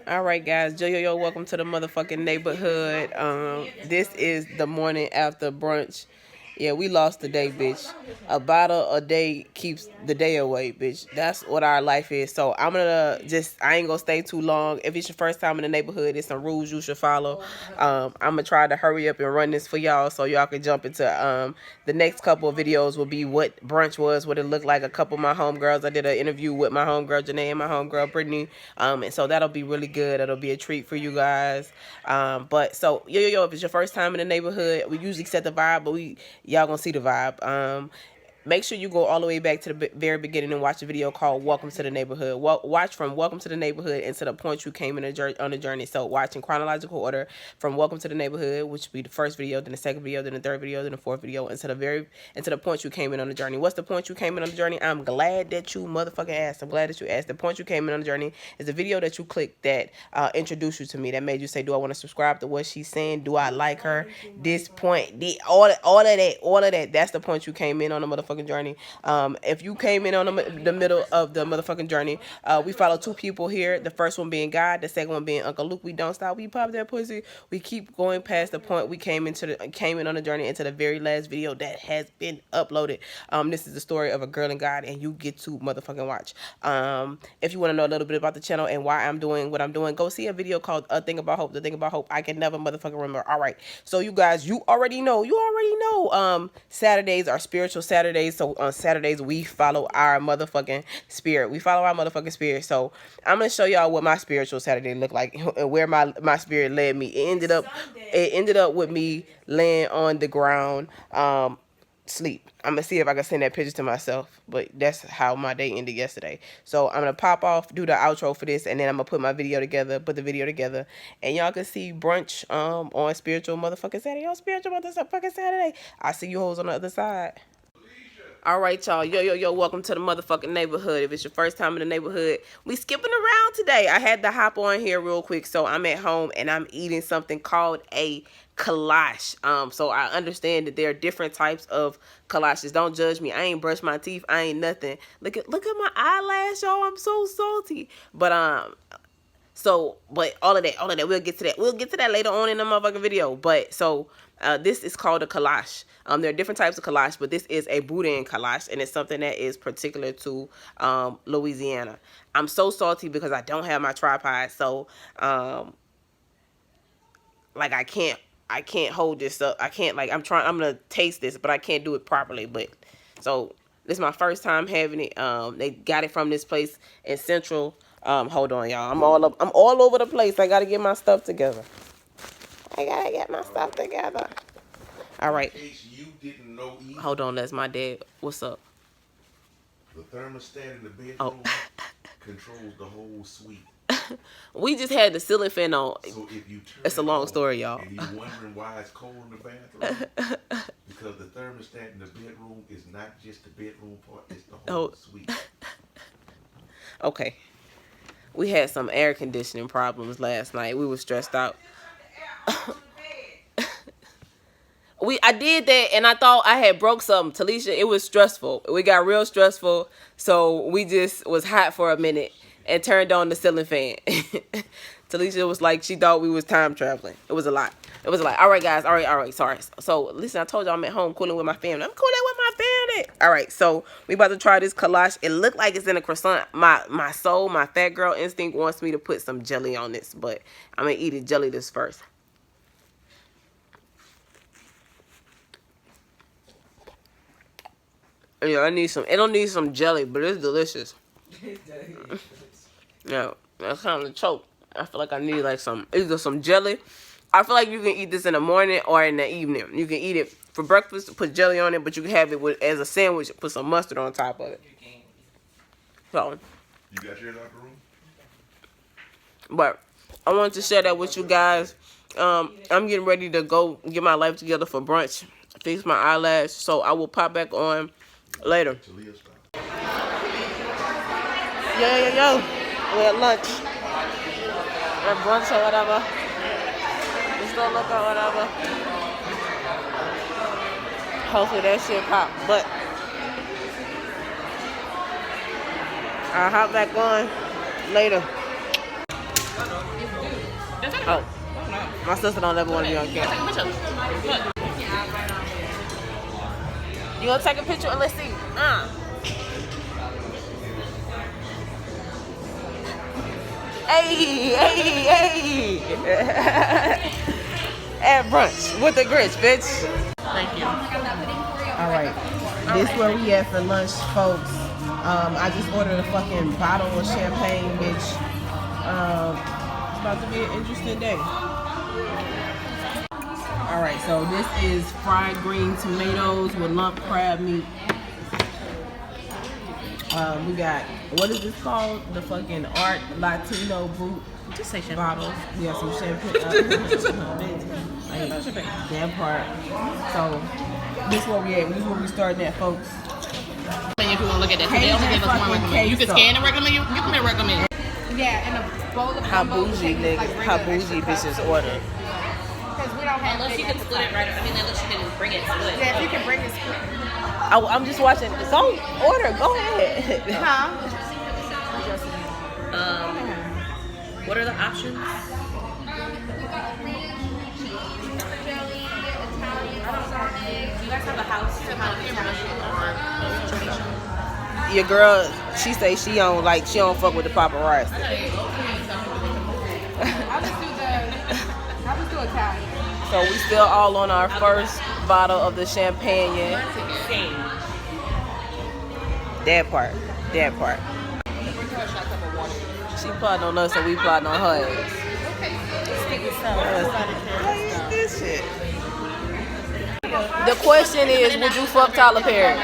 All right, guys. Yo, welcome to the motherfucking neighborhood. This is the morning after brunch. Yeah, we lost the day, bitch. A bottle a day keeps the day away, bitch. That's what our life is. So I ain't gonna stay too long. If it's your first time in the neighborhood, there's some rules you should follow. I'm gonna try to hurry up and run this for y'all so y'all can jump into the next couple of videos will be what brunch was, what it looked like. A couple of my homegirls. I did an interview with my homegirl Janae and my homegirl Brittany. And so that'll be really good. It'll be a treat for you guys. But so yo, if it's your first time in the neighborhood, we usually set the vibe, but y'all gonna see the vibe. Make sure you go all the way back to the very beginning and watch the video called Welcome to the Neighborhood. Watch from Welcome to the Neighborhood and to the point you came in on the journey. So watch in chronological order from Welcome to the Neighborhood, which would be the first video, then the second video, then the third video, then the fourth video, and to the point you came in on the journey. What's the point you came in on the journey? I'm glad that you motherfucking asked. I'm glad that you asked. The point you came in on the journey is the video that you clicked that introduced you to me, that made you say, do I want to subscribe to what she's saying? Do I like her? This point, all of that. That's the point you came in on the motherfucking journey. If you came in on the middle of the motherfucking journey, we follow two people here. The first one being God, the second one being Uncle Luke. We don't stop. We pop that pussy. We keep going past the point we came in on the journey into the very last video that has been uploaded. This is the story of a girl and God, and you get to motherfucking watch. If you want to know a little bit about the channel and why I'm doing what I'm doing, go see a video called A Thing About Hope. The Thing About Hope I can never motherfucking remember. All right, so you guys, you already know. Saturdays are spiritual Saturdays. So on Saturdays we follow our motherfucking spirit. So I'm gonna show y'all what my spiritual Saturday looked like and where my spirit led me. It ended up with me laying on the ground, sleep. I'm gonna see if I can send that picture to myself, but that's how my day ended yesterday. So I'm gonna pop off, do the outro for this, and then I'm gonna put the video together, and y'all can see brunch on spiritual motherfucking Saturday. I'll see you hoes on the other side. All right, y'all. Yo, welcome to the motherfucking neighborhood. If it's your first time in the neighborhood, we skipping around today. I had to hop on here real quick. So I'm at home and I'm eating something called a kolache. So I understand that there are different types of kolaches. Don't judge me. I ain't brushed my teeth. I ain't nothing. Look at my eyelash, y'all. I'm so salty. But all of that, we'll get to that. We'll get to that later on in the motherfucking video. But so this is called a kolache. There are different types of kolache, but this is a boudin kolache, and it's something that is particular to Louisiana. I'm so salty because I don't have my tripod, so like I can't hold this up. I can't, like, I'm gonna taste this, but I can't do it properly. But so this is my first time having it. They got it from this place in Central. Hold on, y'all. I'm all over the place. I gotta get my stuff together. All right. You didn't know either. Hold on, that's my dad. What's up? The thermostat in the bedroom controls the whole suite. We just had the ceiling fan on. So if you turn it's a long story, y'all. And you're wondering why it's cold in the bathroom, because the thermostat in the bedroom is not just the bedroom part; it's the whole suite. Okay. We had some air conditioning problems last night. We were stressed out. I did that and I thought I had broke something. Talisha, it was stressful. We got real stressful. So we just was hot for a minute and turned on the ceiling fan. Talisha was like, she thought we was time traveling. It was a lot. All right, guys. All right. Sorry. So listen, I told you I'm at home cooling with my family. I'm cooling with my family. All right. So we about to try this kolache. It looked like it's in a croissant. My soul, my fat girl instinct wants me to put some jelly on this, but I'm going to eat it jellyless first. Yeah, it don't need some jelly, but it's delicious. Yeah, that's kind of a choke. I feel like I need like either some jelly. I feel like you can eat this in the morning or in the evening. You can eat it for breakfast, put jelly on it, but you can have it as a sandwich, put some mustard on top of it. So, you got yours out the room? But I wanted to share that with you guys. I'm getting ready to go get my life together for brunch, fix my eyelash, so I will pop back on later. Yo. We're at lunch. At brunch or whatever. We still look or whatever. Hopefully that shit pop. But I'll hop back on later. Oh, my sister don't ever want to be on camera. You gonna take a picture and let's see? Hey. At brunch with the grits, bitch. Thank you. All right. This where we at for lunch, folks. I just ordered a fucking bottle of champagne, bitch. It's about to be an interesting day. All right, so this is fried green tomatoes with lump crab meat. We got, what is this called? The fucking Art Latino Boot. Just say champagne. Bottles. We got some champagne. That part. So, this is where we at. This is where we starting at, folks. If you want to look at that, they only give us one recommend. You can scan and recommend. You can make a recommend. Yeah, and a bowl of how bougie niggas, how bougie bitches order. Because we don't have. Unless you can split it right. I mean, unless you can bring it split. Yeah, if you can bring it split. I'm just watching. So order. Go ahead. Huh? What are the options? Do you guys have a house to kind of Your girl, she say she don't fuck with the paparazzi. I would do Italian. So we still all on our first bottle of the champagne. That part. She plotting on us and we plotting on her ass. This shit. The question is, would you fuck Tyler Perry?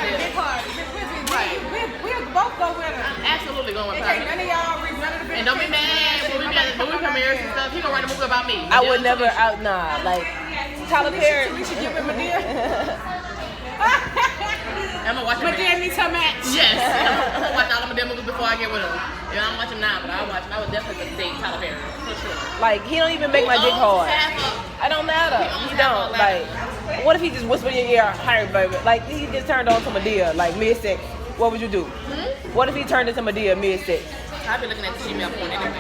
We'll both go with her. absolutely going with None Tyler. of y'all regretted it. And don't be mad when we premieres and stuff. He gonna write a movie about me. I would never like Tyler Perry. We should give him a deal. I'm gonna watch him. Madea needs her match. Yes, I'm gonna watch all of Madea movies before I get with him. Yeah, I don't watch him now, but I'll watch him. I would definitely date Tyler Perry for sure. Like he don't even make my dick hard. I don't matter. He don't. Like, what if he just whisper in your ear, "Hi, baby"? Like he just turned on to Madea, like mid-sex. What would you do? What if he turned into Madea mid-sex? I've been looking at the female porn anyway.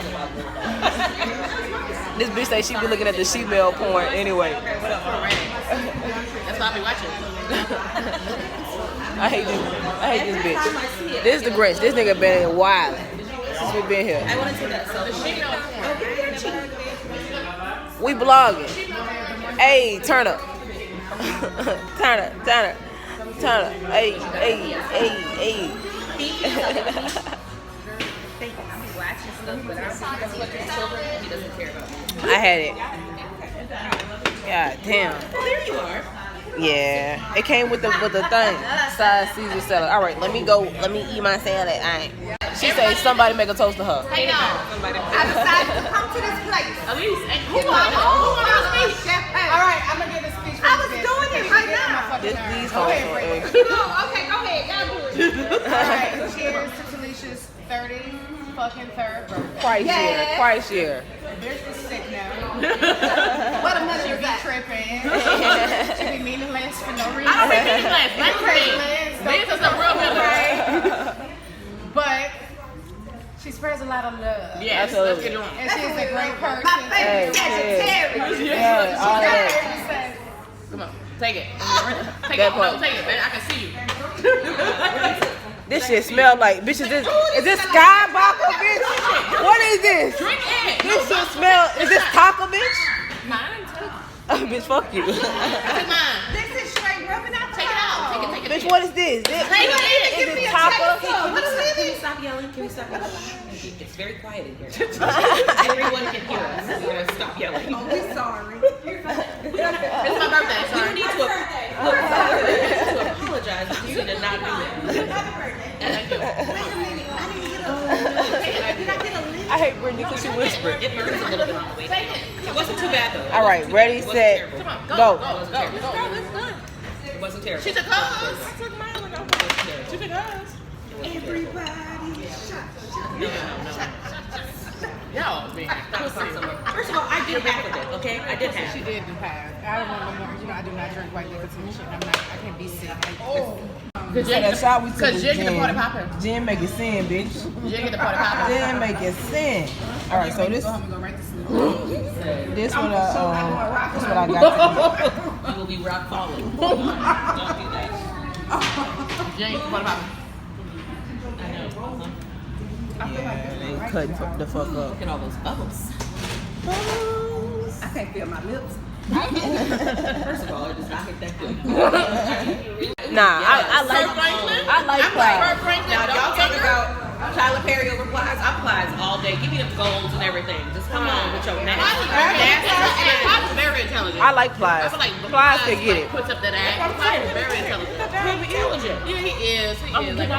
This bitch say she be looking at the she-male porn anyway. That's why I be watching. I hate this bitch. This is the Grinch. This nigga been wild since we been here. I want to see that. So The female porn. We blogging. Hey, turn up. Turn up. Hey. watching stuff, but I'm children. He doesn't care about me. I had it. God damn. Oh, there you are. Yeah, it came with the thing. Side Caesar salad. All right, let me go. Let me eat my salad. She say somebody make a toast to her. Hey, no. I decided to come to this place. Elise, Who want to speech? All right, I'm gonna give a speech. I was doing it right now. These hoes are eggs. Okay, go ahead. Y'all do it. All right, cheers to Felicia's 33rd birthday. Christ year. Bitch is sick now. What a month you got? Tripping. She be meaningless for no reason. I don't think meaningless. That's the thing. This is a real meaningless. But she spreads a lot of love. Yes, Absolutely. let's get on. And she's a great person. Hey, yeah, all that. Come on, take it. Take That it. part. No, take it, baby. I can see you. This shit smell like, bitch, is this Skybaka, bitch? What is this? Drink it. This shit smell, is this taco, bitch? Mine, too. Bitch, fuck you. Take mine. This is straight rubbing out. Take it out. Take it. Bitch, what is this? Is it taco? Can we stop yelling? Can we stop yelling? It's very quiet in here. Everyone can hear us. We gotta stop yelling. Oh, we're sorry. It's my birthday, You sorry. need to apologize if you did not do that. And I do. I hate Brittany because she whispered. It burns a little bit on the way. It wasn't too bad though. All right, ready, It wasn't set, terrible. Come on, go. go. It wasn't terrible. She took hers. I took mine when I was. She took hers. Y'all, man. First of all, I did half of it, okay? I did half. She did do half. I don't want no more. You know, I do not drink white liquor too shit. I can't be sick. So that shot we took Because was Jen get the party gin. poppin'. Gin make it sin, bitch. Jen get the party poppin'. Gin make it sin. All right, so this Go home and go right to sleep. this what I got. You will be rock falling. Don't do that. James, what about I know. Yeah, they cutting the fuck up. Look at all those bubbles. I can't feel my lips. First of all, it does not hit that good. Nah, I like Franklin? I like Plies. Now, y'all talk about Tyler Perry over Plies. I Plies all day. Give me the golds and everything. Just come on with your nasty. Plies is very intelligent. I like Plies. I feel like Plies can get it. Puts up that act. Plies is very intelligent. Very intelligent. Yeah, he is. He is. Like,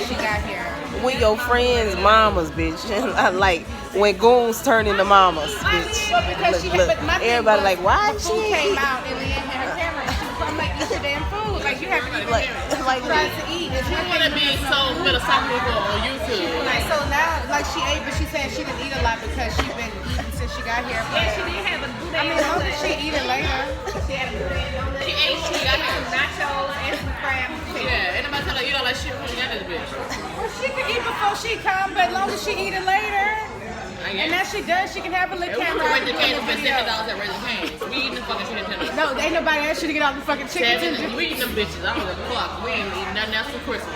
She got here. We your friends' mamas, bitch. I like when goons turn into mamas, bitch. Well, because Look, everybody like, why she she came out and Leanne had her camera. She was like, eat your damn food. Like, you have to eat like try to eat. If you want to be so philosophical on YouTube. Like, so now, like, she ate, but she said she didn't eat a lot because she's been eating since she got here. But, She did have a good I mean, as long as she eating later. She had a good donut. She ate, she got her. nachos and some crab. Yeah, ain't nobody tell her you don't like shit when you got this bitch. Well, she can eat before she come, but as long as she eating later. And now she does, she can have a little We camera. went to Cane's and spent $7 at Raising Cane's. We eating the fucking chicken tenders. No, ain't nobody asked you to get off the fucking chicken tender. We eating them bitches. I don't give a fuck. We ain't eating nothing else for Christmas.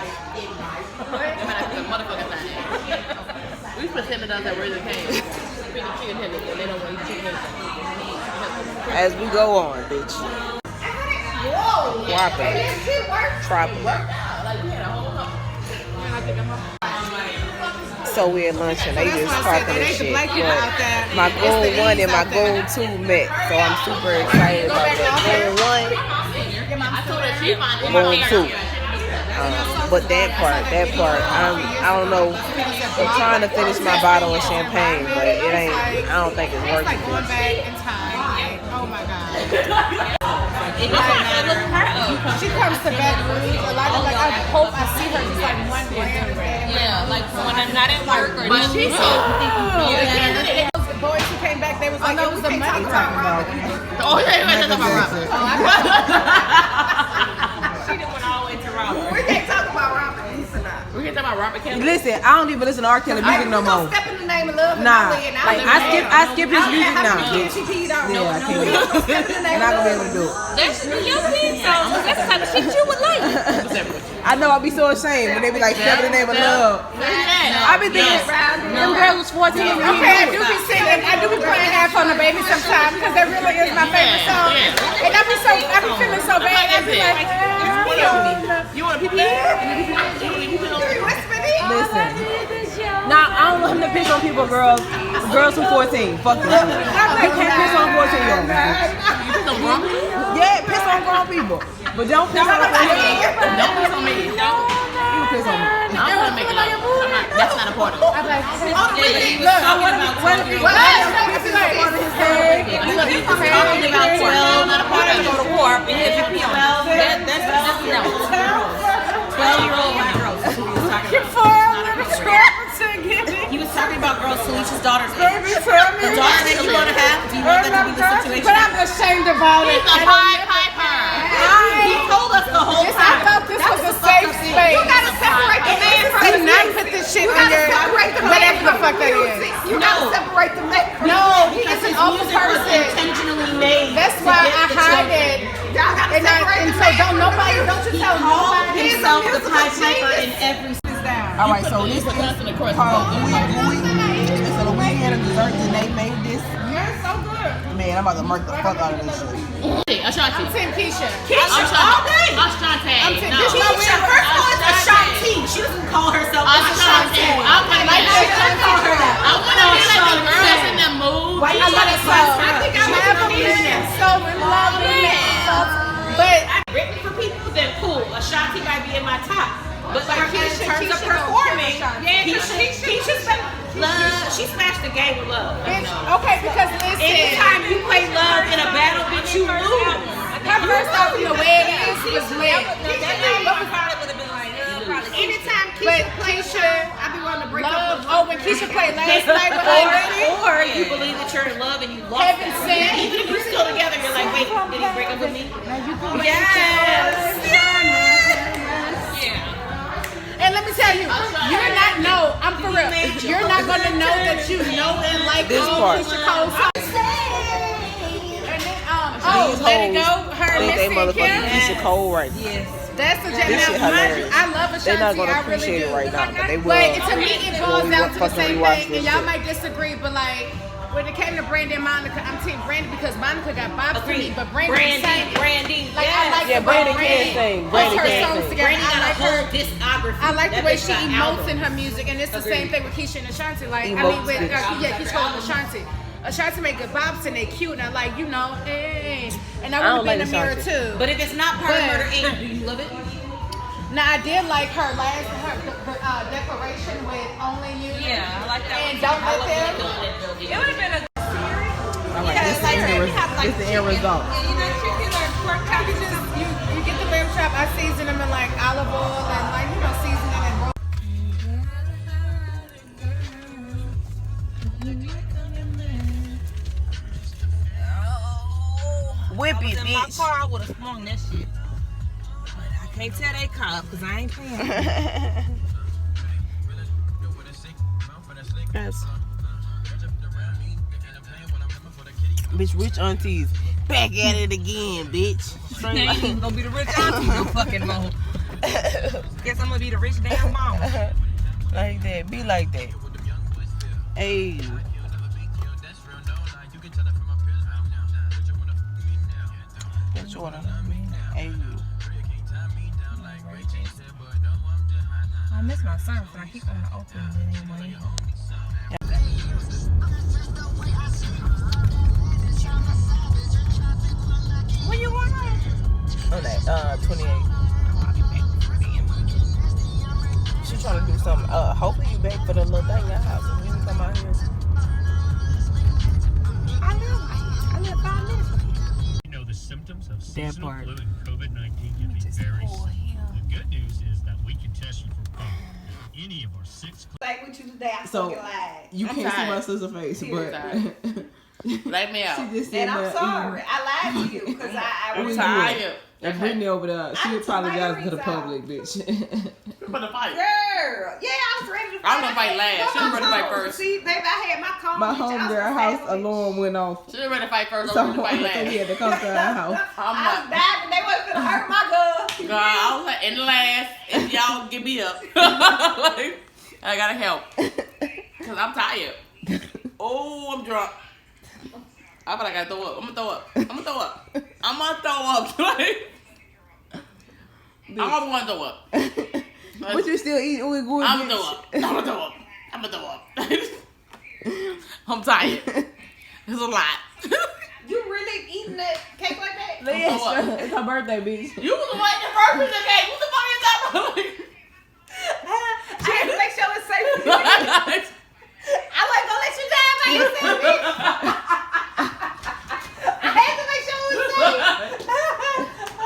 No matter the motherfucking thing. We spent $7 at Raising Cane's. We eating chicken tenders and they don't want to eat chicken tenders. as we go on, bitch. Whoa! Whopping. Tropping. So we at lunch and they just talking and shit. But my goal 1 and my goal 2 met. So I'm super excited about that. Goal 1, goal 2. But that part, I don't know. I'm trying to finish my bottle of champagne, but it ain't. I don't think it's worth Like it. going back in time. Like, oh my god. She comes to Baton Rouge a lot. Like I hope I see her just like one day. Yeah, like when I'm not at work or But she's so. The boys who came back, they was like, it was the money talking about. Oh, yeah, we're talking about Robin. She done went all the way to Robert. We can't talk about Robin. We can talk about Robert Kelly. Listen, I don't even listen to R. Kelly music no more. Step in the name of love. Nah, like I skip his music now, bitch. Yeah, I can't. I'm not gonna be able to do it. That's your thing song. That's the type of shit you would like. I know I'll be so ashamed when they be like, "Step in the name of love." I be thinking, them girls was 14. Okay, I do be singing. I do be playing half on the baby sometimes because that really is my favorite song. And I be feeling so bad. I be like, You want a pee-pee? listen. Nah, I don't want him to piss on people, girls who 14. Fuck them. You can't piss on 14-year-olds. You piss on grown people? Yeah, piss on grown people, but don't piss on 14. Don't piss on me. Don't. You can piss on me. I'm gonna make love. That's not important. I'm like, He's talking about 12, not a part of Go to war because you pee on it. That's no. 12-year-old girls. He was talking about girls Felicia's daughter's age. The daughter that you want to have, do you want that to be the situation? but I'm ashamed about it. He's a Pied Piper. He told us the whole I time. thought this was a safe space. You gotta separate the man from the not put this shit on your whatever the fuck that is. You gotta separate the man. No, he's an awful person. Intentionally made. That's why I hide it. And so don't you tell nobody. Himself the Pied Piper in every. All right, so this is called Ooey Gooey. It's a Louisiana dessert, and they made this. You're so good. Man, I'm about to murk the fuck out of this shit. Ashanti. I'm Tim Keisha. All day. Ashanti. I'm Tim No. Keisha. First of all, it's Ashanti. She doesn't call herself Ashanti. I want to be like the girls in the mood. I love it so. I think I'm never been so in love with myself. But written for people, then cool. Ashanti might be in my top. But like in terms of Keisha performing, Keisha she smashed the game with love. bitch, okay, because listen. Anytime you play love in a battle, bitch, you lose. Her first off, the way it is was lit. Anytime But Keisha, I be wanting to break up. Oh, when Keisha played last night with her lady. or you believe that you're in love and you lost Heaven that. sent. Even if you're still together, you're like, wait, did he break up with me? Now you can Yes. Yeah. me tell you, you're not, no, I'm for real. You're not going to know that you know and like This all part. Keisha Cole songs. And then, These Let It Go, hoes her think they Missy motherfucking Kim. Keisha Cole right now. Yes. That's a This jam. shit Now, mind you, hilarious. I love Ashanti. They're not gonna I really appreciate do. it right now, but they will. But to me, it boils when we down to the fucking same rewatch thing, this and y'all shit. might disagree, but like when it came to Brandy and Monica, I'm team Brandy because Monica got bops to me, but Brandy sang it. Brandy. Like I like Yeah, the way Brandy can sing. Brandy her can songs sing. together. Brandy I got a like whole her. discography. I like the That way bitch she got emotes albums. in her music, and it's the same thing with Keisha and Ashanti. Like I mean, Emotes, with bitch. Keisha and Ashanti. Ashanti make good bops and they cute, and I like and I don't want to be in like the mirror Ashanti. too. But if it's not part of Murder Inc., do you love it? Now I did like her last declaration with Only You. Yeah, I like that. And Don't Let Them. It would have been a I'm like, this is the end result. And you know, chicken or pork chop, you get the lamb chop. I season them in like olive oil and like season them in Whip it, in my bitch. car, I would have swung that shit. But I can't tell they cop because I ain't paying. Yes. Bitch, rich aunties back at it again, bitch. They ain't even gonna be the rich auntie no fucking more. Guess I'm gonna be the rich damn mama. Like that, be like that. Hey. Get your water. Hey. I miss my service and I keep on the open anyway. When you want home? On that 28. She trying to do something. Hopefully you back for the little thing y'all house. When you come out here. I live 5 minutes. You know the symptoms of seasonal part. flu and COVID-19 can be very severe. The good news is that we can test you for both. Any of our 6 Like with you today, I So fucking lied. you I'm can't see tired. my sister's face, but Let me out. she just said And I'm that. sorry, I lied to you because I I'm really tired. And Brittany over there, she I took my apologized to the earrings public, bitch. For the fight. Girl, yeah, I was ready to fight. I'm gonna fight last. She was ready to fight first. See, baby, I had my comb. My bitch, I was homegirl gonna house fight, bitch. alarm went off. She was ready to fight first. So, I'm ready to fight so we last. had to come to our house. I'm I was not. diving. They wasn't gonna hurt my girl. God, I was like in the last, and y'all give me up. Like, I gotta help. Cause I'm tired. Oh, I'm drunk. I feel like I gotta throw up. I'm gonna throw up. Like, I'm gonna throw up. But you still eat Ooey Gooey, I'm bitch. gonna throw up. I'm tired. It's a lot. You really eating that cake like that? Yes, Throw up. it's her birthday, bitch. You was the one that first piece of cake. What the fuck is that? I had to make sure it's safe for you. I wasn't gonna let you down by yourself, bitch. I had to make sure it was safe.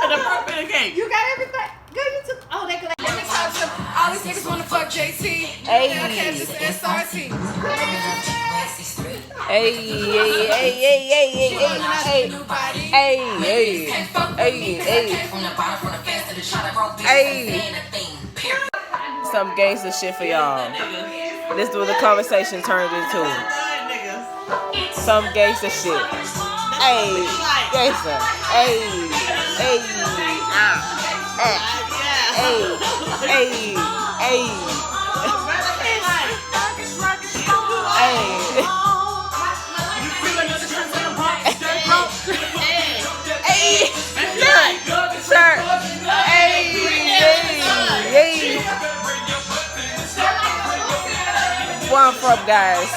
The first piece of cake. You got everything. Girl, you took. Oh, they could like. Let me tell you something. All these niggas wanna fuck JT. Hey. Okay, this is SRT. Hey, some gangster shit for y'all. This is what the conversation turned into. Some gangster shit. Hey, gangster. Hey, Where I'm from, guys.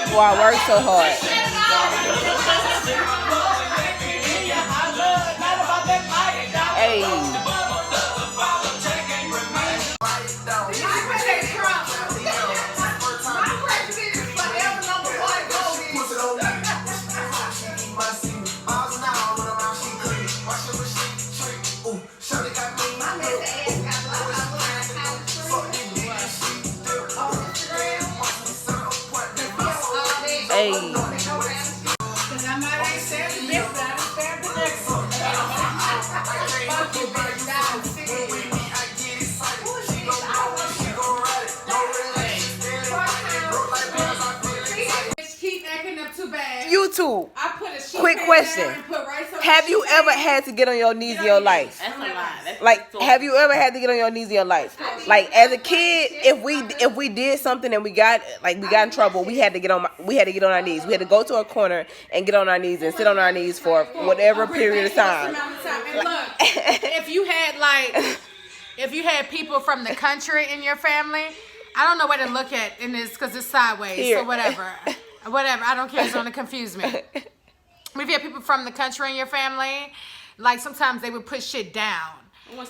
Where I work so hard. Hey. Hey. YouTube. I put a sheet Quick pan question. down and put rice on Have the you sheet ever pan. had to get on your knees in your life? That's a lie. That's Like, so- have you ever had to get on your knees in your life? Like, as a kid, if we did something and we got in trouble, we had to get on our knees. We had to go to a corner and get on our knees and sit on our knees for whatever period of time. And look, if you had people from the country in your family, I don't know what to look at in this because it's sideways. Here. So whatever, I don't care. It's going to confuse me. If you had people from the country in your family, like sometimes they would put shit down.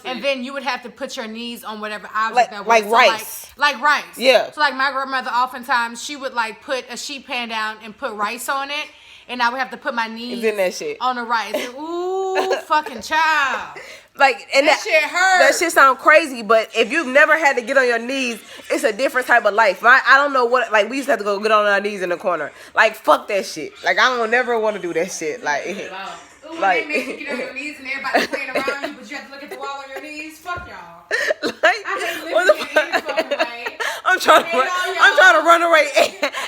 And then you would have to put your knees on whatever object that was. Like rice. Like rice. Yeah. So like my grandmother oftentimes, she would like put a sheet pan down and put rice on it. And I would have to put my knees in that shit. on the rice. And, ooh, fucking child. Like, and That shit hurt. That shit sound crazy, but if you've never had to get on your knees, it's a different type of life. I don't know what, like, we used to have to go get on our knees in the corner. Like, fuck that shit. Like, I don't never want to do that shit. Like, Ooh, like, they make you get on your knees and everybody's playing around you, but you have to look at the wall on your knees. Fuck y'all. like, I hate what the living in any fucking way. I'm trying to run away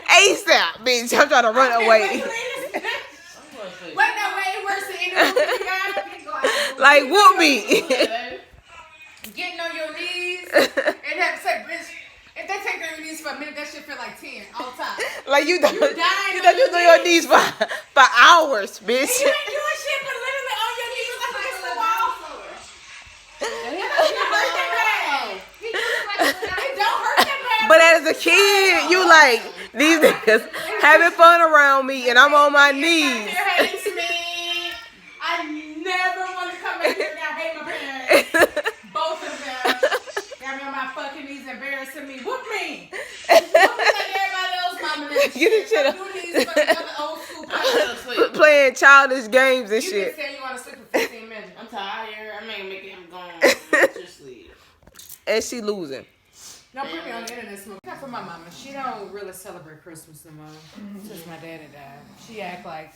ASAP, bitch. I'm trying to run away. Wait, no, way worse than any movie you got. Like, whoop me. Getting on your knees and have to say, bitch, if they take on your knees for a minute, that shit feel like 10 all the time. Like, you thought you was dying on your knees for hours, bitch. You ain't doing shit but literally on your knees like against the wall. It don't hurt that bad. But as a kid, you like, these niggas having fun around me and I'm on my knees. Hates me. I never want to come back here and I hate my parents. Both of them. Got me on my fucking knees embarrassing me. Whoop me. Whoop me like everybody else, mama. Get this shit up. Doing these fucking other old school players. Playing childish games and You shit. just say you want to sleep for 15 minutes. I'm tired. I mean, making him gone. Just sleep. And she losing. Don't put me on the internet smoke. Not for my mama. She don't really celebrate Christmas no more since my daddy died. She act like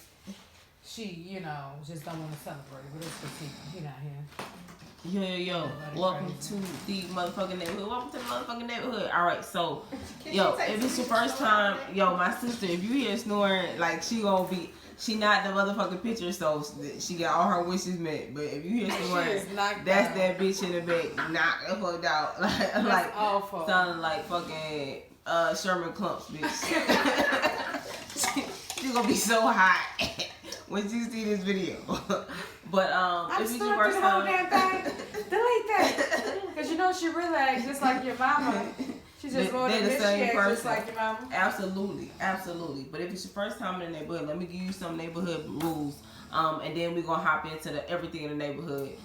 she, you know, just don't want to celebrate. But it's because he not here. Yo. Welcome to the motherfucking neighborhood. Welcome to the motherfucking neighborhood. All right, so, yo, if it's your first time, yo, my sister, if you hear snoring, like, she not the motherfucking picture, so she got all her wishes met. But if you hear snoring, that's that bitch in the back, knocked the fuck out. like awful. Sounding like fucking Sherman Clumps, bitch. She's gonna be so hot when you see this video. But if it's your first time, delete that. Because you know she really acts just like your mama. She just they're the same person. Just like your mama. Absolutely. But if it's your first time in the neighborhood, let me give you some neighborhood rules. And then we're gonna hop into everything in the neighborhood.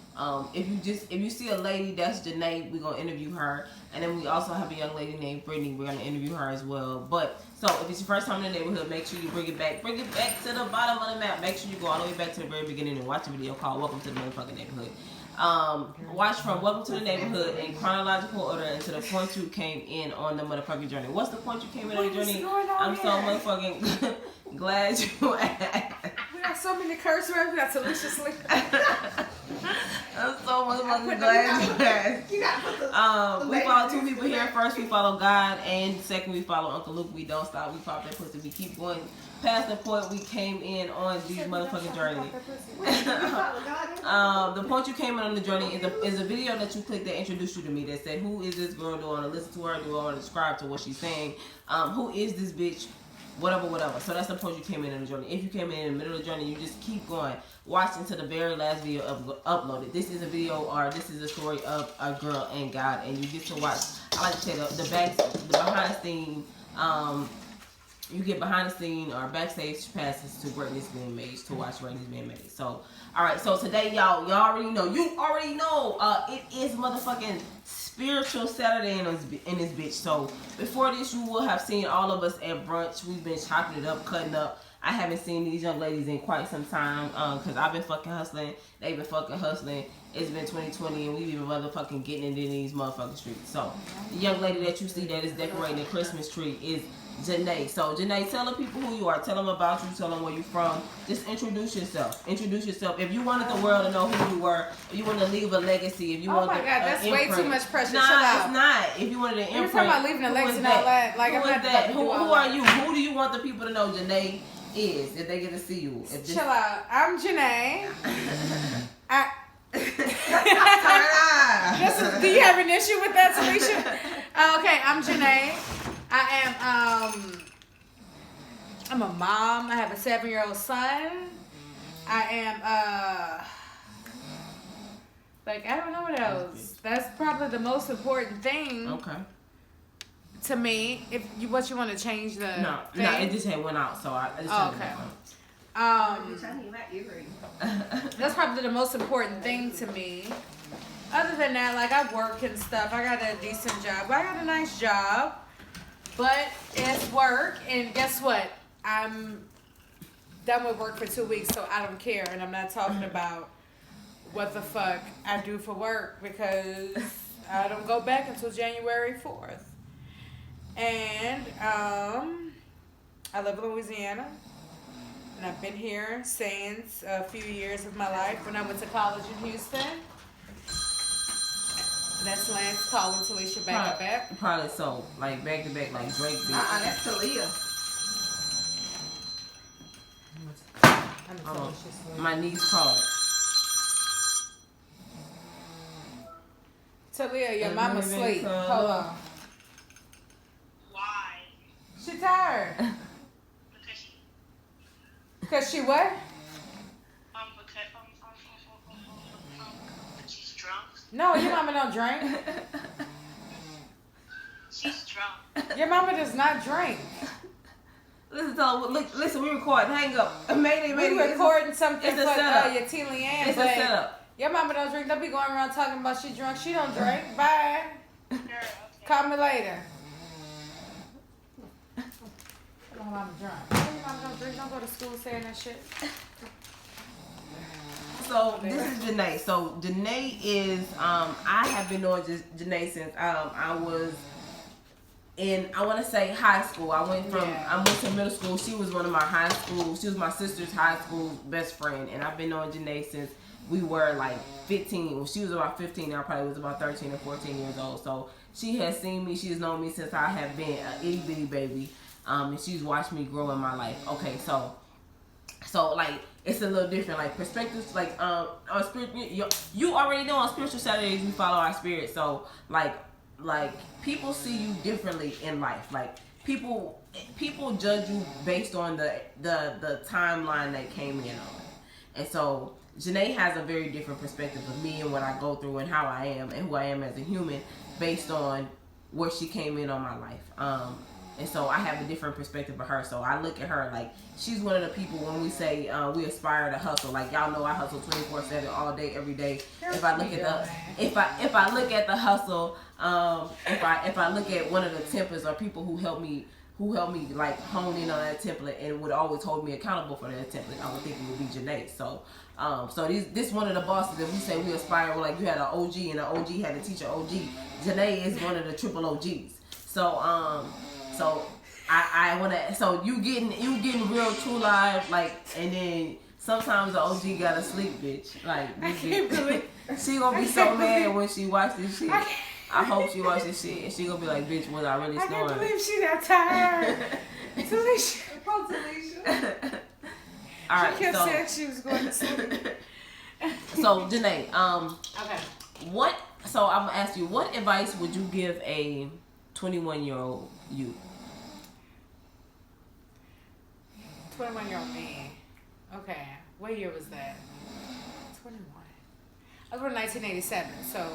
If you see a lady, that's Janae, we're gonna interview her. And then we also have a young lady named Brittany, we're gonna interview her as well. But so if it's your first time in the neighborhood, make sure you bring it back to the bottom of the map. Make sure you go all the way back to the very beginning and watch a video called Welcome to the Motherfucking Neighborhood. Watch from Welcome to the Neighborhood in chronological order until the point you came in on the motherfucking journey. What's the point you came in on the journey? I'm so motherfucking glad you asked. We got so many curse words. We got Talisha sleep. I'm so motherfucking glad you asked. We follow two people here. First, we follow God, and second, we follow Uncle Luke. We don't stop. We pop that pussy. We keep going past the point we came in on these motherfucking journey. The point you came in on the journey is a video that you clicked that introduced you to me that said, who is this girl? Do I want to listen to her? Do I want to subscribe to what she's saying? Who is this bitch? Whatever. So that's the point you came in the journey. If you came in the middle of the journey, you just keep going. Watch until the very last video uploaded. This is a video, or this is a story of a girl and God, and you get to watch. I like to say the behind the scene. You get behind the scene or backstage passes to greatness being made, to watch greatness being made. So, all right. So today, y'all already know. It is motherfucking Spiritual Saturday in this bitch. So before this, you will have seen all of us at brunch. We've been chopping it up, cutting up. I haven't seen these young ladies in quite some time because I've been fucking hustling. They've been fucking hustling. It's been 2020 and we've been motherfucking getting into these motherfucking streets. So the young lady that you see that is decorating the Christmas tree is Janae. So Janae, tell the people who you are. Tell them about you. Tell them where you're from. Just introduce yourself. If you wanted the world to know who you were, if you want to leave a legacy, if you want my God, that's way too much pressure. Nah, Shut up. it's not. If you wanted an imprint, You're talking about leaving a legacy and all that. Like, who is that? Who are you? Who do you want the people to know, Janae? is if they get to see you. If this... Chill out. I'm Janae. Do you have an issue with that, Talisha? Okay, I'm Janae. I'm a mom. I have a 7-year-old son. I am I don't know what else. That's probably the most important thing. Okay. To me, what you want to change the no, it just had went out, so I just okay. That's probably the most important thing to me. Other than that, like I work and stuff. I got a decent job. I got a nice job, but it's work. And guess what? I'm done with work for 2 weeks, so I don't care. And I'm not talking about what the fuck I do for work because I don't go back until January 4th. And I live in Louisiana, and I've been here since a few years of my life. When I went to college in Houston, that's Lance calling Talisha back to back. Probably so, like back to back, like Drake beat. That's Talia. My niece called. Talia, your mama sleep. Hold on. Why? She tired. Because she what? She's drunk. No, your mama don't drink. She's drunk. Your mama does not drink. Listen, we recording. Hang up. Mayday. We recording something it's a for setup. your T. Leanne. It's a setup. Your mama don't drink. Don't be going around talking about she drunk. She don't drink. Bye. Sure, okay. Call me later. Your mama drunk. Your mama don't drink. Don't go to school saying that shit. So this is Janae. So Janae is I have been knowing Janae since I was in, I want to say, high school. I went to middle school. She was one of my high school. She was my sister's high school best friend, and I've been knowing Janae since we were like 15. When she was about 15, I probably was about 13 or 14 years old. So she has seen me. She has known me since I have been an itty bitty baby, and she's watched me grow in my life. Okay, so like it's a little different, like perspectives. Like on spirit, you already know on spiritual Saturdays we follow our spirit. So like people see you differently in life. Like people judge you based on the timeline that came in on. And so Janae has a very different perspective of me and what I go through and how I am and who I am as a human based on where she came in on my life. And so I have a different perspective of her. So I look at her like she's one of the people when we say we aspire to hustle. Like y'all know I hustle 24/7 all day, every day. If I look at the hustle, if I look at one of the templates or people who help me like hone in on that template and would always hold me accountable for that template, I would think it would be Janae. So this one of the bosses that we say we aspire. Well, like you had an OG and an OG had to teach an OG. Janae is one of the triple OGs. So I wanna. So you getting real true live like, and then sometimes the OG gotta sleep, bitch. Like she gonna be so mad when she watch this shit. I hope she watch this shit and she gonna be like, bitch, was I really snoring? I can't believe she that tired. Talisha. Poor Talisha. All right, she kept saying she was going to sleep. So Janae, okay. So I'm gonna ask you, what advice would you give a 21-year-old you? 21-year-old me. Okay. What year was that? 21. I was born in 1987, so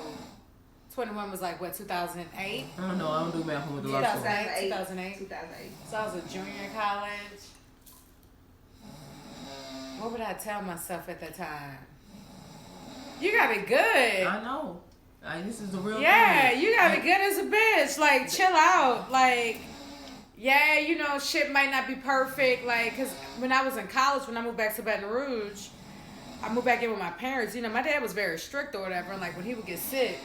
21 was like, what, 2008? I don't know. I don't do math with the last 2008. So I was a junior in college. What would I tell myself at the time? You got it good. I know. Like, this is the real thing. Yeah, you got it good as a bitch. Like, chill out. Like, yeah, you know, shit might not be perfect. Like, because when I was in college, when I moved back to Baton Rouge, I moved back in with my parents. You know, my dad was very strict or whatever. And, like, when he would get sick,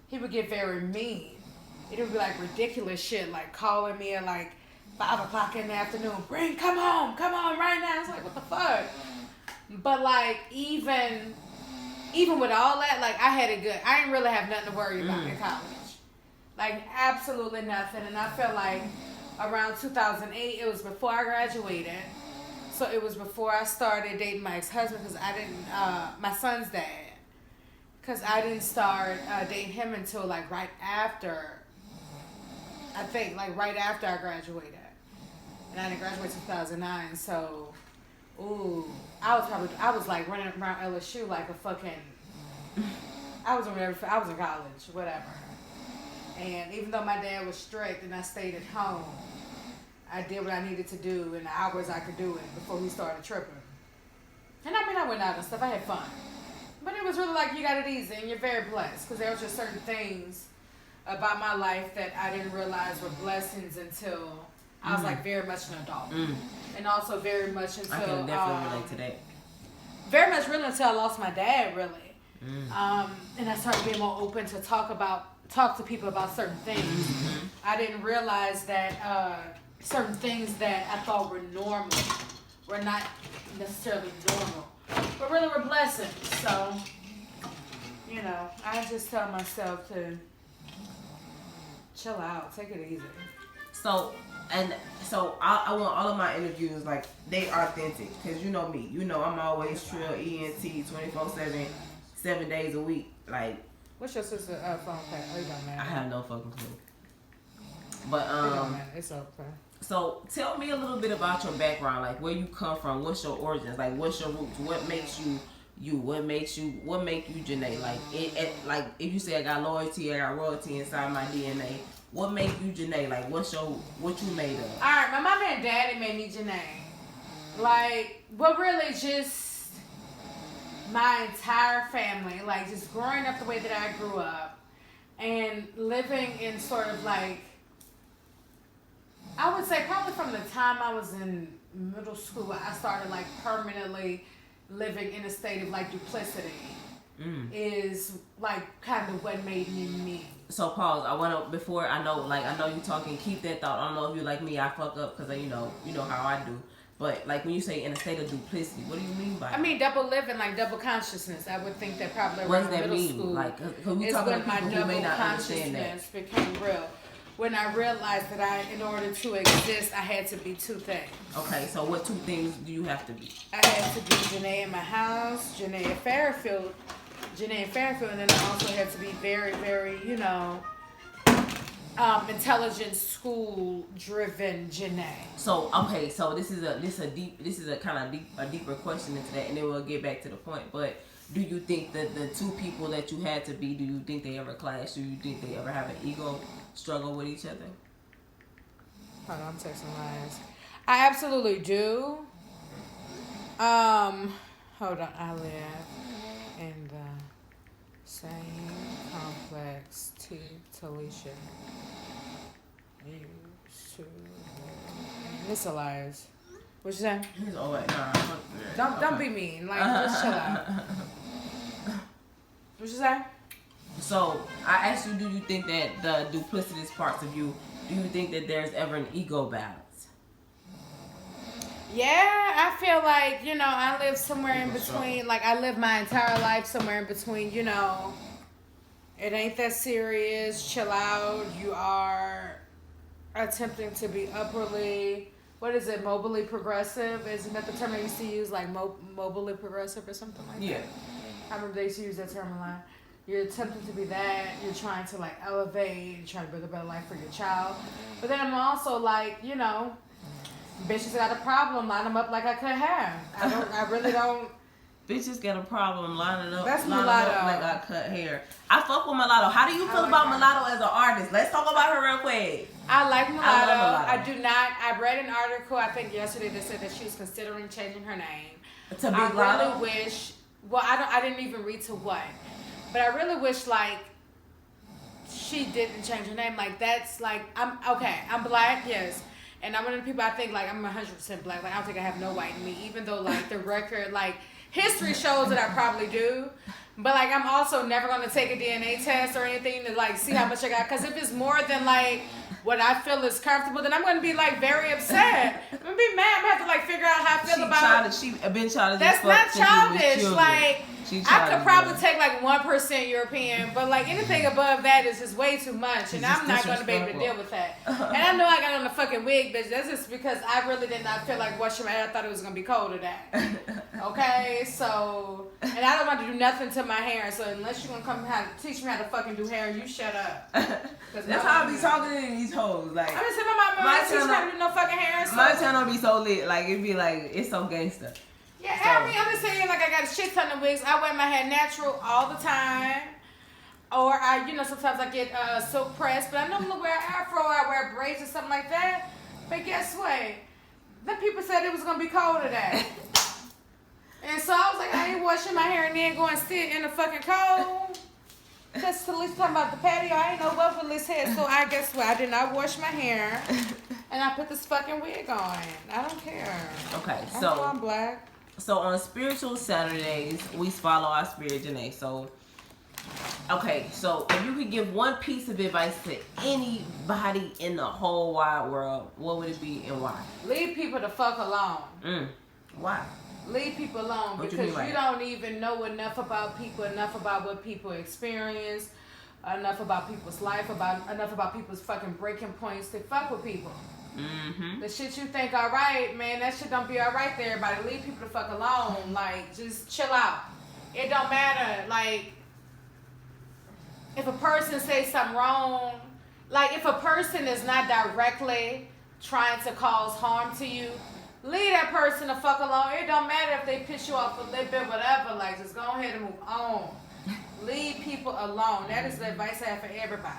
he would get very mean. It would be, like, ridiculous shit. Like, calling me at, like, 5 o'clock in the afternoon. Come home right now. It's like, what the fuck? But, like, even with all that, like, I had it good. I didn't really have nothing to worry about in college. Like, absolutely nothing. And I felt like around 2008, it was before I graduated. So it was before I started dating my ex-husband because I didn't, my son's dad. Because I didn't start dating him until like right after, I think like right after I graduated. And I didn't graduate 2009, so, ooh, I was like running around LSU like a fucking, I was in college, whatever. And even though my dad was strict and I stayed at home, I did what I needed to do in the hours I could do it before he started tripping. And I mean, I went out and stuff, I had fun. But it was really like, you got it easy and you're very blessed. Because there was just certain things about my life that I didn't realize were blessings until I was like very much an adult. And also very much until... I can definitely relate to that. Very much really until I lost my dad, really. And I started being more open to talk to people about certain things. I didn't realize that certain things that I thought were normal were not necessarily normal, but really were blessings. So, you know, I just tell myself to chill out, take it easy. So I want all of my interviews, like, they authentic. Because you know me. You know I'm always trill ENT 24/7, 7 days a week. Like, what's your sister phone tag? Oh, you don't matter. I have no fucking clue. But, It don't matter. It's okay. So tell me a little bit about your background, like where you come from, what's your origins, like what's your roots, what makes you you, what make you Janae? Like like if you say I got loyalty, I got royalty inside my DNA, what make you Janae? Like what you made of? All right, my mama and daddy made me Janae. Like, but really just my entire family, like just growing up the way that I grew up and living in sort of like, I would say probably from the time I was in middle school, I started like permanently living in a state of like duplicity. Is like kind of what made me me. So pause. I want to before I know you talking. Keep that thought. I don't know if you like me. I fuck up because you know how I do. But like when you say in a state of duplicity, what do you mean by that? I mean double living, like double consciousness. I would think that probably what around does that middle mean? school Like, we is talking when to my people who double may not understand that. consciousness became real. When I realized that in order to exist, I had to be two things. Okay, so what two things do you have to be? I had to be Janae in my house, Janae at Fairfield, and then I also had to be very, very, intelligent, school-driven Janae. So okay, so this is a kind of a deeper question into that, and then we'll get back to the point. But do you think that the two people that you had to be, do you think they ever clash? Do you think they ever have an ego struggle with each other? Hold on, I'm texting lines. I absolutely do. Hold on, I live in the same complex Talisha used to. Miss Elias. What you say? He's always Don't be mean. Like just chill out. What you say? So I asked you, do you think that the duplicitous parts of you, do you think that there's ever an ego balance? Yeah, I feel like, I live somewhere in between. Like, I live my entire life somewhere in between, it ain't that serious, chill out. You are attempting to be upwardly, what is it, mobily progressive? Isn't that the term they used to use, like mobily progressive or something like that? I remember they used to use that term a lot. You're attempting to be that. You're trying to, like, elevate. You're trying to build a better life for your child. But then I'm also, like, bitches got a problem, line them up like I could have. I really don't. Bitches got a problem lining up. That's lining mulatto. Up like I cut hair. I fuck with mulatto. How do you feel about mulatto as an artist? Let's talk about her real quick. I like mulatto. I love mulatto. I do not. I read an article, I think yesterday, that said that she was considering changing her name. To be I mulatto? really wish. Well, I didn't even read to what, but I really wish like she didn't change her name. Like that's like I'm black, yes. And I'm one of the people I think like I'm 100% black. Like I don't think I have no white in me, even though like the record, like history shows that I probably do. But like I'm also never gonna take a DNA test or anything to like see how much I got. Cause if it's more than like what I feel is comfortable, then I'm gonna be like very upset. I'm gonna be mad. I'm gonna have to like figure out how I feel about She been childish. That's not childish. Like I could probably take like 1% European, but like anything above that is just way too much, and I'm not gonna be able to deal with that. And I know I got on the fucking wig, bitch. That's just because I really did not feel like washing my hair. I thought it was gonna be cold today. Okay, so and I don't want to do nothing to my hair. So unless you're gonna come teach me how to fucking do hair, you shut up. That's how I be talking to these hoes. Like I'm just saying, my mama teach me how to do no fucking hair. So. My channel be so lit. Like it be like it's so gangster. Yeah, so. I mean, I'm just saying, like, I got a shit ton of wigs. I wear my hair natural all the time. Or, sometimes I get silk pressed. But I normally wear afro, I wear braids or something like that. But guess what? The people said it was going to be cold today. And so I was like, I ain't washing my hair and then go and sit in the fucking cold. Just to at least talking about the patio. I ain't know what Phyllis had. So I guess what? I did not wash my hair. And I put this fucking wig on. I don't care. Okay, I know I'm black. So on spiritual Saturdays, we follow our spirit, Janae. So, okay, so if you could give one piece of advice to anybody in the whole wide world, what would it be and why? Leave people the fuck alone. Why? Leave people alone What because you you don't even know enough about people, enough about what people experience, enough about people's life, enough about people's fucking breaking points to fuck with people. The shit you think alright, man, that shit don't be alright there. Everybody, leave people the fuck alone. Like, just chill out. It don't matter. Like, if a person says something wrong, like if a person is not directly trying to cause harm to you, leave that person the fuck alone. It don't matter if they piss you off a little bit, whatever. Like, just go ahead and move on. Leave people alone. That is the advice I have for everybody.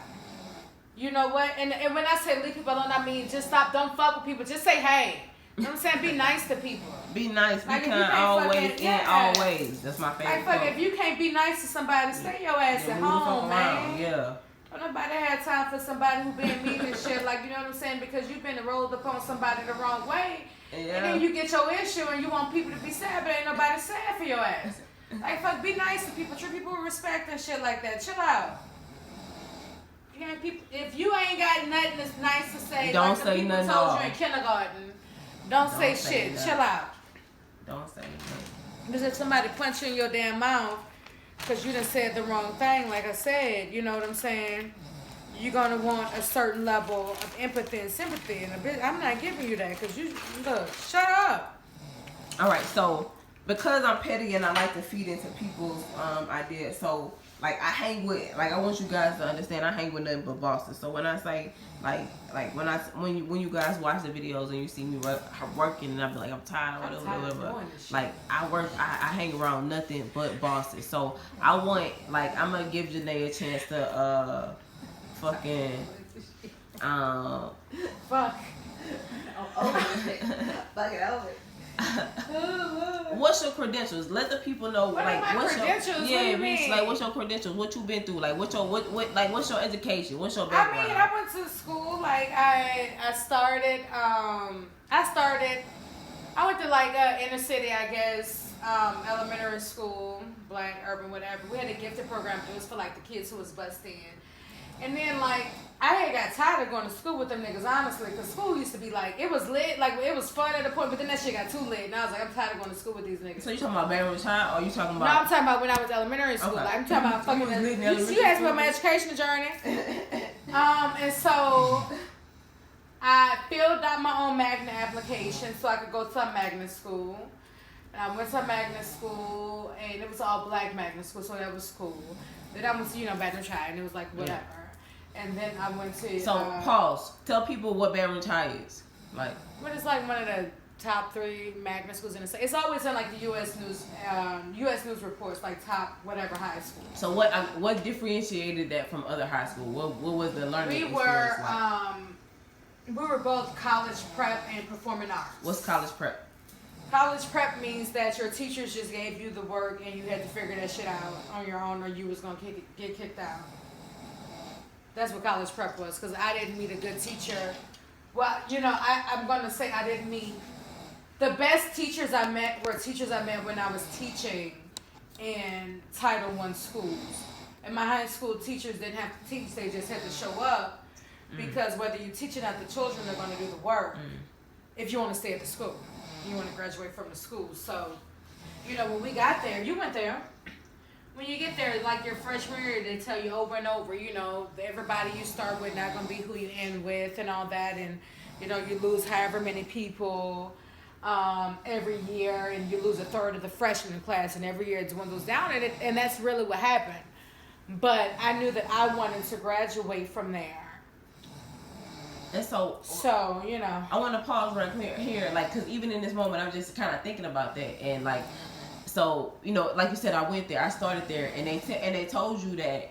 You know what? And when I say leave people alone, I mean just stop. Don't fuck with people. Just say hey. You know what I'm saying? Be nice to people. Be nice. Be Like, kind always always. That's my favorite. Like, fuck, if you can't be nice to somebody, stay your ass at home, man. Yeah. Don't nobody have time for somebody who being mean and shit. Like, you know what I'm saying? Because you've been rolled upon somebody the wrong way. Yeah. And then you get your issue and you want people to be sad, but ain't nobody sad for your ass. Like, fuck, be nice to people. Treat people with respect and shit like that. Chill out. If you ain't got nothing that's nice to say, don't like say the people nothing told you in kindergarten, don't say shit. Nothing. Chill out. Don't say nothing. Because if somebody punch you in your damn mouth because you done said the wrong thing, like I said, you know what I'm saying? You're going to want a certain level of empathy and sympathy. And I'm not giving you that because look, shut up. All right, so because I'm petty and I like to feed into people's ideas, so like I hang with, like I want you guys to understand, I hang with nothing but bosses. So when I say when you guys watch the videos and you see me working and I be like I'm tired or whatever, like I hang around nothing but bosses. So I want, like, I'm gonna give Janae a chance to fucking fuck. Fuck it over. What's your credentials? Let the people know. What like, are my what's credentials? your What do you mean? like what's your credentials? What you been through? Like what's your education? What's your background? I mean, I went to school. Like I went to like inner city, I guess, elementary school, black, urban, whatever. We had a gifted program. It was for like the kids who was bused in. And then, like, I had got tired of going to school with them niggas, honestly, because school used to be, like, it was lit, like, it was fun at a point, but then that shit got too lit, and I was like, I'm tired of going to school with these niggas. So you talking about Baton Child, or you talking about? No, I'm talking about when I was elementary school. Okay. Like, I'm talking about fucking, you asked me about my educational journey. And so, I filled out my own magnet application so I could go to a magnet school. And I went to a magnet school, and it was all black magnet school, so that was cool. Then I went to, Baton Child, and it was like, whatever. Yeah. And then I went to... So, pause. Tell people what Baton Child is. Like... Well, it's like one of the top 3 magnet schools in the state. It's always in, like, the U.S. News reports, like, top whatever high school. So, what differentiated that from other high school? What was the learning experience like? We were both college prep and performing arts. What's college prep? College prep means that your teachers just gave you the work and you had to figure that shit out on your own or you was going to get kicked out. That's what college prep was, because I didn't meet a good teacher. Well, I'm going to say I didn't meet... The best teachers I met were teachers I met when I was teaching in Title I schools. And my high school teachers didn't have to teach, they just had to show up. Because whether you're teaching at the children, they're going to do the work if you want to stay at the school. You want to graduate from the school. So, when we got there, you went there. when you get there, like your freshman year, they tell you over and over, you know, everybody you start with not gonna be who you end with and all that, and you know you lose however many people every year, and you lose a third of the freshman class, and every year it dwindles down, and that's really what happened. But I knew that I wanted to graduate from there. And so you know, I want to pause right here, like, because even in this moment, I'm just kind of thinking about that, and like, so you know, like you said, I went there, I started there, and they told you that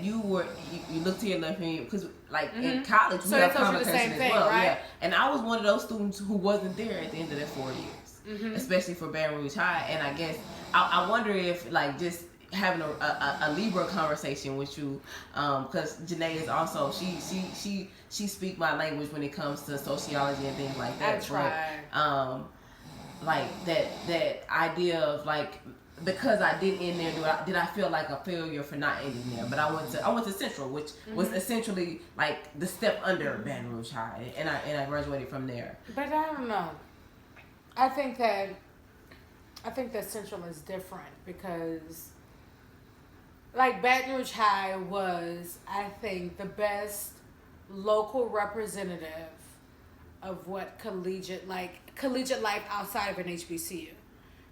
you look to your left hand, because like in college we have convocation as well, right? Yeah. And I was one of those students who wasn't there at the end of their 4 years, especially for Baton Rouge High, and I guess I wonder if like just having a Libra conversation with you, because Janae is also she speak my language when it comes to sociology and things like that. I try. Like that idea of like, because I didn't end there, did I feel like a failure for not ending there? But I went to Central, which was essentially like the step under Baton Rouge High, and I graduated from there. But I don't know. I think that Central is different because, like, Baton Rouge High was, I think, the best local representative of what collegiate life outside of an HBCU.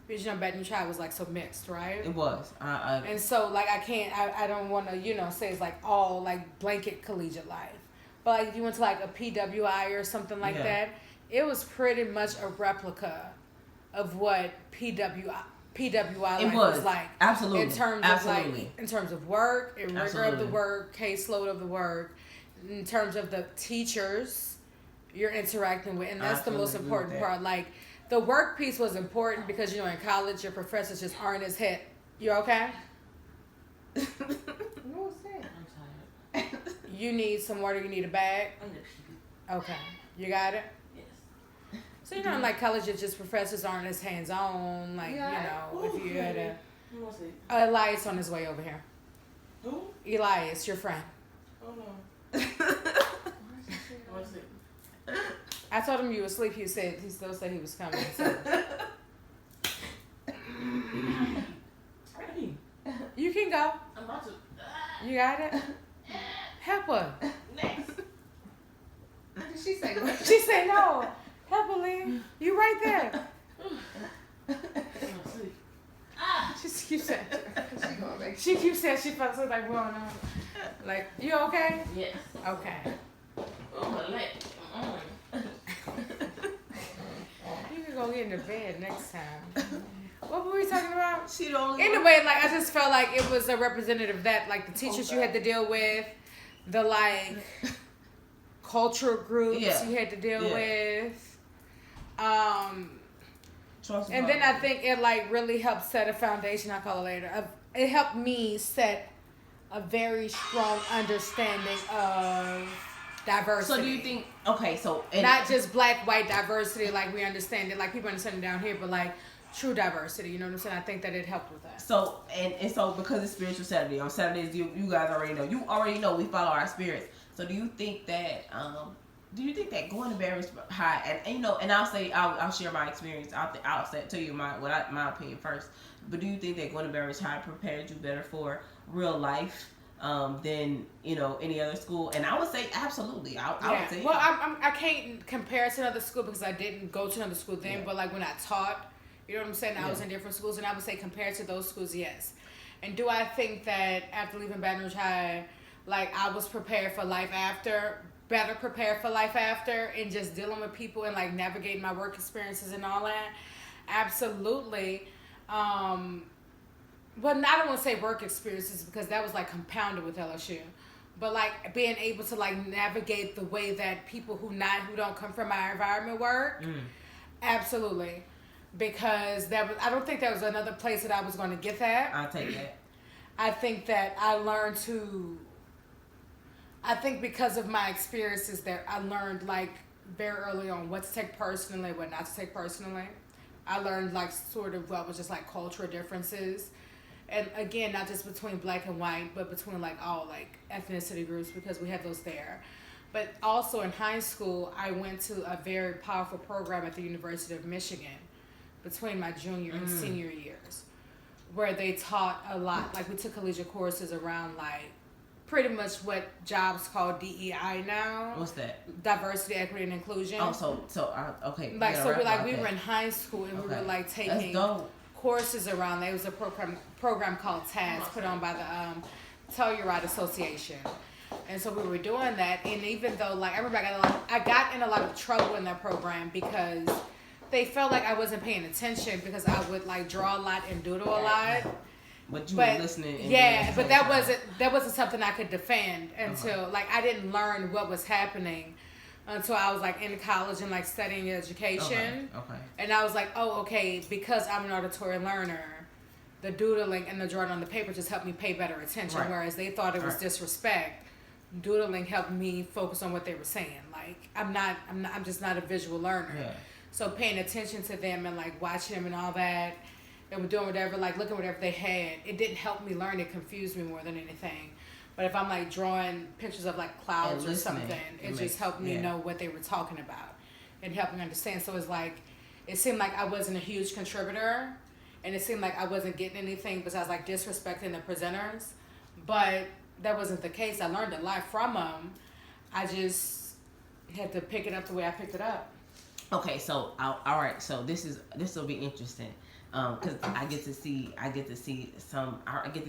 Because, you know, Baton Rouge High was, like, so mixed, right? It was. And so, like, I don't want to, you know, say it's, like, all, like, blanket collegiate life. But, like, if you went to, like, a PWI or something like that, it was pretty much a replica of what PWI life was like. Absolutely. In terms of like, in terms of work, in rigor of the work, caseload of the work, in terms of the teachers you're interacting with, and that's the most important part. Like, the work piece was important because, you know, in college your professors just aren't as hit. You okay? What's that? I'm tired. You need some water. You need a bag. I need a pee. Okay, you got it. So, you know, like colleges, just professors aren't as hands-on. Like, you know, if you had Elias on his way over here. Who? Elias, your friend. Oh, no. What's it? I told him you were asleep. He still said he was coming. So. You can go. I'm about to. You got it? Help her. Next. She said no. She said no. Help her, Lynn. You right there. She keeps saying she keeps saying she felt so like, well, no. Like, you okay? Yes. Okay. Oh, my leg. You can go get in the bed next time. What were we talking about? She the only Anyway, like, I just felt like it was a representative of that, like the teachers you had to deal with, the like cultural groups you had to deal with. And then I think it like really helped set a foundation. I'll call it later. It helped me set a very strong understanding of diversity. So do you think? Okay, so not just black, white diversity like we understand it, like people understand it down here, but like true diversity. You know what I'm saying? I think that it helped with that. So and so because it's Spiritual Saturday, on Saturdays you guys already know. You already know we follow our spirits. So do you think that going to Baton Rouge High, and you know, and I'll share my experience. I'll tell you my opinion first. But do you think that going to Baton Rouge High prepared you better for real life than, you know, any other school? And I would say absolutely. I would say. Well, I can't compare it to another school because I didn't go to another school then. Yeah. But like when I taught, you know what I'm saying? I was in different schools, and I would say compared to those schools, yes. And do I think that after leaving Baton Rouge High, like I was prepared for life after? Better prepared for life after, and just dealing with people and like navigating my work experiences and all that? Absolutely. But I don't want to say work experiences because that was like compounded with LSU. But like being able to like navigate the way that people who don't come from my environment work, absolutely. Because I don't think there was another place that I was going to get that. I'll take that. I think that I think because of my experiences there, I learned like very early on what to take personally, what not to take personally. I learned like sort of what was just like cultural differences. And again, not just between black and white, but between like all like ethnicity groups, because we have those there. But also in high school, I went to a very powerful program at the University of Michigan between my junior and senior years, where they taught a lot. Like we took collegiate courses around like pretty much what jobs call DEI now. What's that? Diversity, equity, and inclusion. Oh, okay. Like so, we that. were in high school and we were like That's taking dope. courses around. There was a program called TAS put on by the Telluride Association. And so we were doing that, and even though like I remember I got in a lot of trouble in that program because they felt like I wasn't paying attention because I would like draw a lot and doodle a lot. But you were listening. And yeah, but that wasn't something I could defend until like I didn't learn what was happening until I was like in college and like studying education. Okay. And I was like, oh, okay, because I'm an auditory learner, the doodling and the drawing on the paper just helped me pay better attention. Right. Whereas they thought it was disrespect. Doodling helped me focus on what they were saying. Like I'm just not a visual learner. Yeah. So paying attention to them and like watching them and all that, and doing whatever, like looking at whatever they had, it didn't help me learn. It confused me more than anything. But if I'm like drawing pictures of like clouds or something, it just helped me know what they were talking about and helped me understand. So it's like, it seemed like I wasn't a huge contributor, and it seemed like I wasn't getting anything besides like disrespecting the presenters. But that wasn't the case. I learned a lot from them. I just had to pick it up the way I picked it up. Okay, so all right, so this will be interesting, because I get to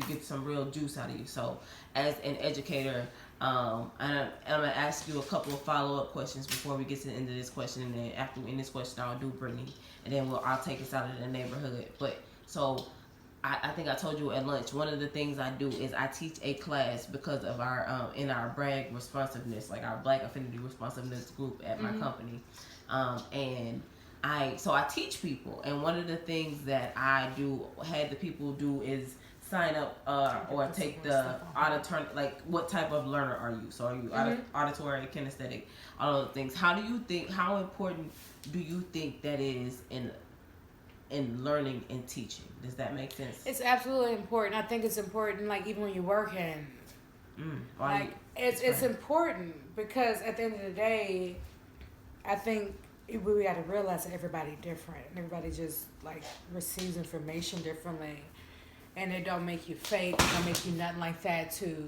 get some real juice out of you. So, as an educator, I'm gonna ask you a couple of follow-up questions before we get to the end of this question, and then after we end this question, I'll do Brittany, and then I'll take us out of the neighborhood. But so. I think I told you at lunch, one of the things I do is I teach a class because of our in our brag responsiveness, like our Black Affinity Responsiveness group at my company. And I teach people, and one of the things that I had the people do is sign up or take the auditory, like what type of learner are you? So are you auditory, kinesthetic, all of those things. How important do you think that is in learning and teaching? Does that make sense? It's absolutely important. I think it's important, like even when you're working. It's important because at the end of the day, I think we got to realize that everybody's different. Everybody just like receives information differently, and it don't make you fake. It don't make you nothing like that to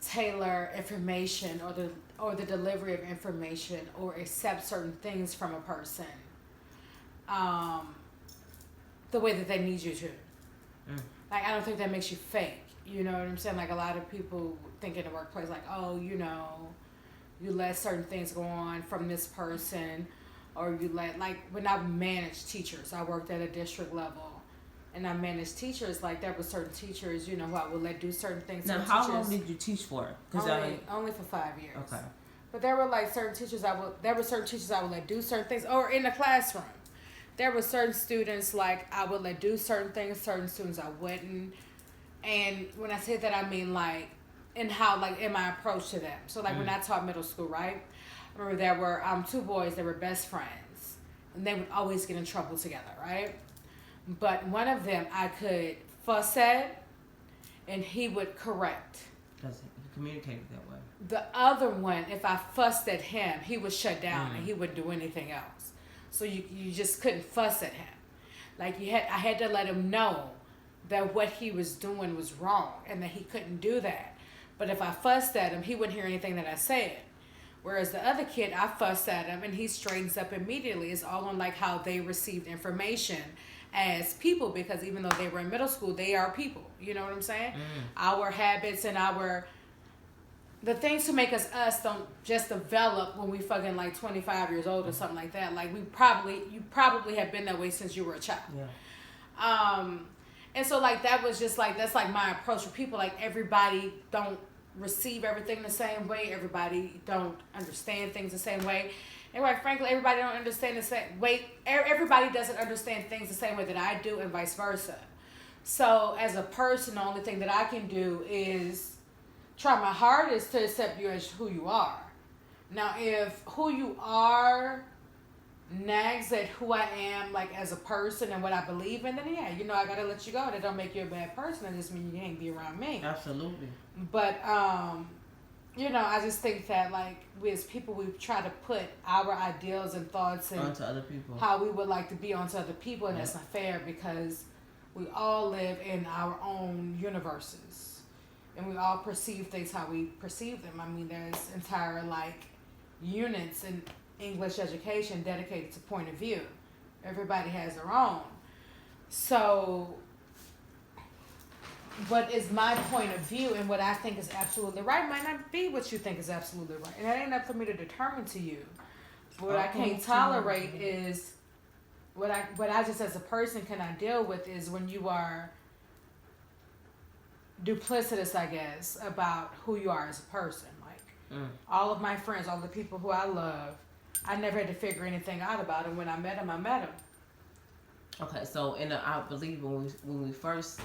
tailor information or the delivery of information or accept certain things from a person. The way that they need you to. Like, I don't think that makes you fake. You know what I'm saying? Like, a lot of people think in the workplace, like, oh, you let certain things go on from this person, or when I managed teachers, I worked at a district level, and I managed teachers, like, there were certain teachers, who I would let do certain things. Now, how long did you teach for? Only for 5 years. Okay. But there were, like, certain teachers I would let do certain things, or in the classroom. There were certain students, like, I would let do certain things, certain students I wouldn't. And when I say that, I mean, like, in my approach to them. So, like, when I taught middle school, right? I remember there were 2 boys that were best friends. And they would always get in trouble together, right? But one of them I could fuss at, and he would correct. Because he communicated that way. The other one, if I fussed at him, he would shut down and he wouldn't do anything else. So you just couldn't fuss at him. Like I had to let him know that what he was doing was wrong and that he couldn't do that. But if I fussed at him, he wouldn't hear anything that I said. Whereas the other kid, I fussed at him and he straightens up immediately. It's all on like how they received information as people, because even though they were in middle school, they are people. You know what I'm saying? Our habits and the things to make us don't just develop when we fucking like 25 years old or something like that. Like you probably have been that way since you were a child. Yeah. And so like that was just like, that's like my approach with people. Like everybody don't receive everything the same way. Everybody don't understand things the same way. And quite frankly, everybody don't understand the same way. Everybody doesn't understand things the same way that I do, and vice versa. So as a person, the only thing that I can do is try my hardest to accept you as who you are. Now, if who you are nags at who I am, like as a person and what I believe in, then yeah, I gotta let you go. That don't make you a bad person. That just means you can't be around me. Absolutely. But I just think that like we as people, we try to put our ideals and thoughts and onto other people, how we would like to be onto other people, and that's not fair, because We all live in our own universes, and we all perceive things how we perceive them. I mean, there's entire like units in English education dedicated to point of view. Everybody has their own. So, what is my point of view and what I think is absolutely right might not be what you think is absolutely right, and that ain't up for me to determine to you. What I can't tolerate is what I just as a person cannot deal with is when you are duplicitous, I guess, about who you are as a person. Like all of my friends, all the people who I love, I never had to figure anything out about them. When I met them, I met them. Okay, so I believe when we first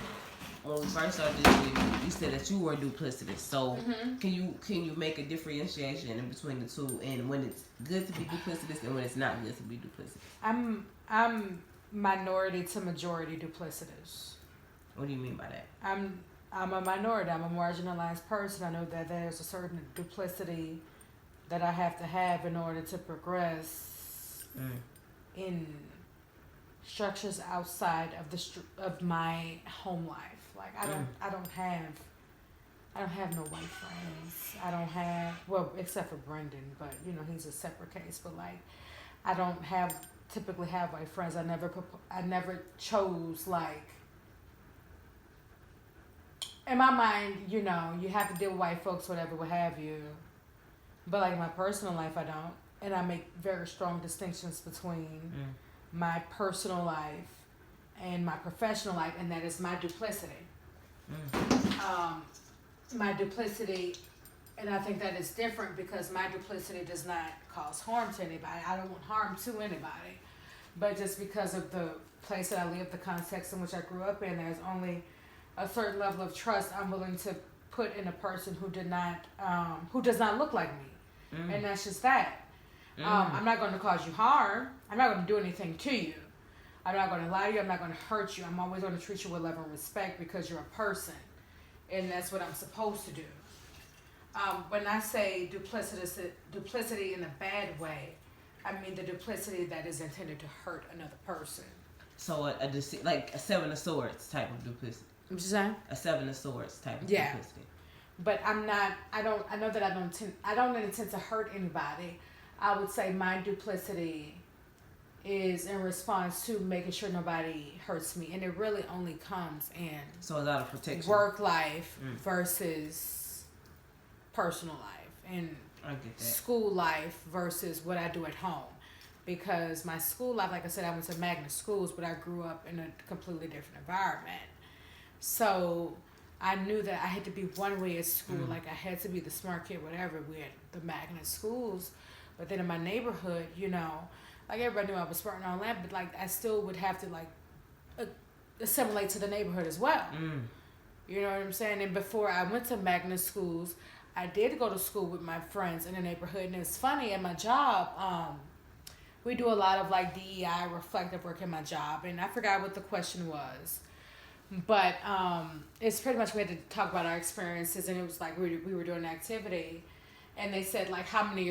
started this, you said that you were duplicitous. So can you make a differentiation in between the two, and when it's good to be duplicitous and when it's not good to be duplicitous? I'm minority to majority duplicitous. What do you mean by that? I'm a minority. I'm a marginalized person. I know that there's a certain duplicity that I have to have in order to progress in structures outside of my home life. Like I don't have no white friends. I don't have, well, except for Brendan, but you know he's a separate case. But like, I don't typically have white friends. I never chose like. In my mind, you know, you have to deal with white folks, whatever, what have you. But like in my personal life, I don't, and I make very strong distinctions between my personal life and my professional life, and that is my duplicity. My duplicity, and I think that is different because my duplicity does not cause harm to anybody. I don't want harm to anybody, but just because of the place that I live, the context in which I grew up in, there's only a certain level of trust I'm willing to put in a person who does not look like me, and that's just that. I'm not going to cause you harm. I'm not going to do anything to you. I'm not going to lie to you. I'm not going to hurt you. I'm always going to treat you with love and respect because you're a person, and that's what I'm supposed to do. When I say duplicity in a bad way, I mean the duplicity that is intended to hurt another person. So like a Seven of Swords type of duplicity. What you saying? A Seven of Swords type of duplicity. But I know that I don't intend to hurt anybody. I would say my duplicity is in response to making sure nobody hurts me, and it really only comes in so it's out of protection. Work life versus personal life, and I get that. School life versus what I do at home. Because my school life, like I said, I went to magnet schools, but I grew up in a completely different environment. So I knew that I had to be one way at school. Like I had to be the smart kid, whatever. We had the magnet schools. But then in my neighborhood, you know, like everybody knew I was smart and all that, but like I still would have to like assimilate to the neighborhood as well. You know what I'm saying? And before I went to magnet schools, I did go to school with my friends in the neighborhood. And it's funny, at my job, we do a lot of like DEI reflective work in my job. And I forgot what the question was. But it's pretty much we had to talk about our experiences, and it was like we were doing an activity, and they said like how many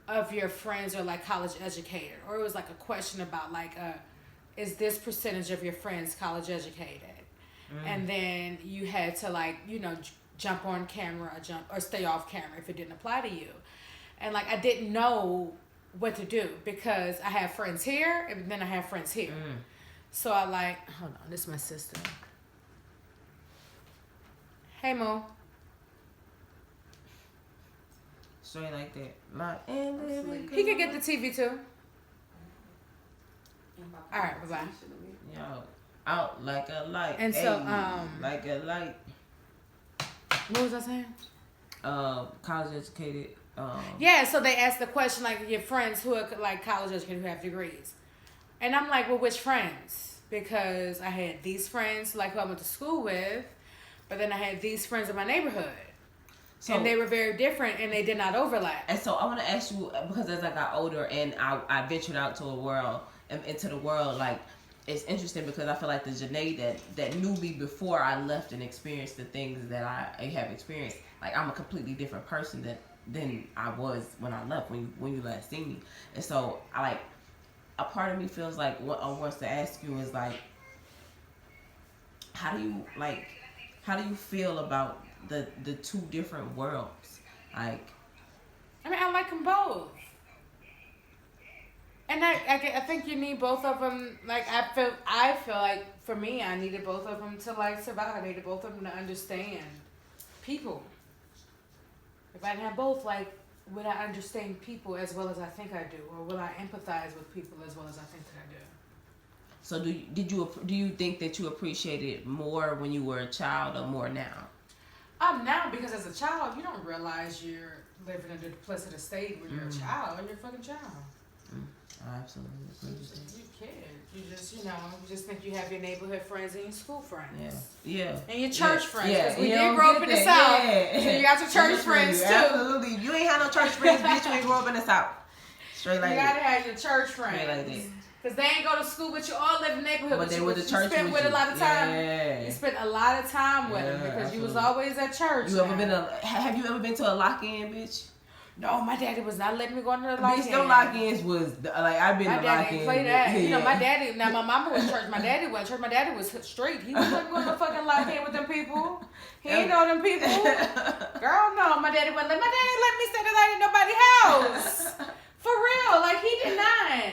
of your friends are like college educated, or it was like a question about like is this percentage of your friends college educated, and then you had to like, you know, jump on camera or stay off camera if it didn't apply to you, and like I didn't know what to do because I have friends here and then I have friends here. So I like, hold on, this is my sister. Hey, Mo. Straight like that. He could get the TV too. All right, bye bye. Yo, out like a light. And so, like a light. What was I saying? College educated. Yeah, so they asked the question like your friends who are like college educated who have degrees. And I'm like, well, which friends? Because I had these friends like who I went to school with, but then I had these friends in my neighborhood. So, and they were very different and they did not overlap. And so I want to ask you, because as I got older and I ventured out to a world, into the world, like, it's interesting because I feel like the Janae that knew me before I left and experienced the things that I have experienced, like, I'm a completely different person than I was when I left, when you last seen me. And so a part of me feels like what I wants to ask you is like, how do you feel about the two different worlds? Like, I mean, I like them both. And I think you need both of them. Like, I feel like, for me, I needed both of them to, like, survive. I needed both of them to understand people. If I didn't have both, like, would I understand people as well as I think I do? Or will I empathize with people as well as I think that I do? so do you think that you appreciated more when you were a child or more now? Now, because as a child, you don't realize you're living in a duplicitous state when you're a child. You're a fucking child. I absolutely agree with that. You kid. You just think you have your neighborhood friends and your school friends. Yeah. And your church friends. Yeah. Because we You did don't grow up get in the that. South. Yeah. So you got your church friends too. Absolutely. You ain't had no church friends, bitch. You ain't grow up in the South. Straight like You that. gotta have your church friends. Straight like that. Because they ain't go to school, but you all live in the neighborhood. But they you, were the you church spent with with a you. lot of time. Yeah. You spent a lot of time with them because you was always at church. You ever been have you ever been to a lock-in, bitch? No, my daddy was not letting me go into the Bitch, lock-in. them lock-ins was like I've been My to daddy lock-in. didn't play that. Yeah. You know, my daddy. Now my mama was church. My daddy was church. My daddy was straight. He wasn't going to fucking lock-in with them people. He ain't know them people. Girl, no. My daddy wouldn't let. My daddy let me stay the night in nobody's house. For real, like he did not.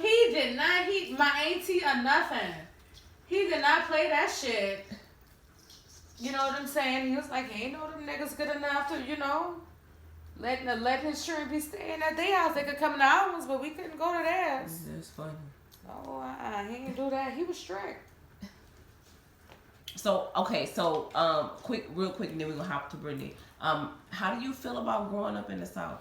He did not. My auntie or nothing. He did not play that shit. You know what I'm saying? He was like, he ain't know them niggas good enough to, let his children be staying at their house. They could come to ours, but we couldn't go to theirs. That's funny. Oh, he didn't do that. He was strict. So real quick, and then we're gonna hop to Brittany. How do you feel about growing up in the South?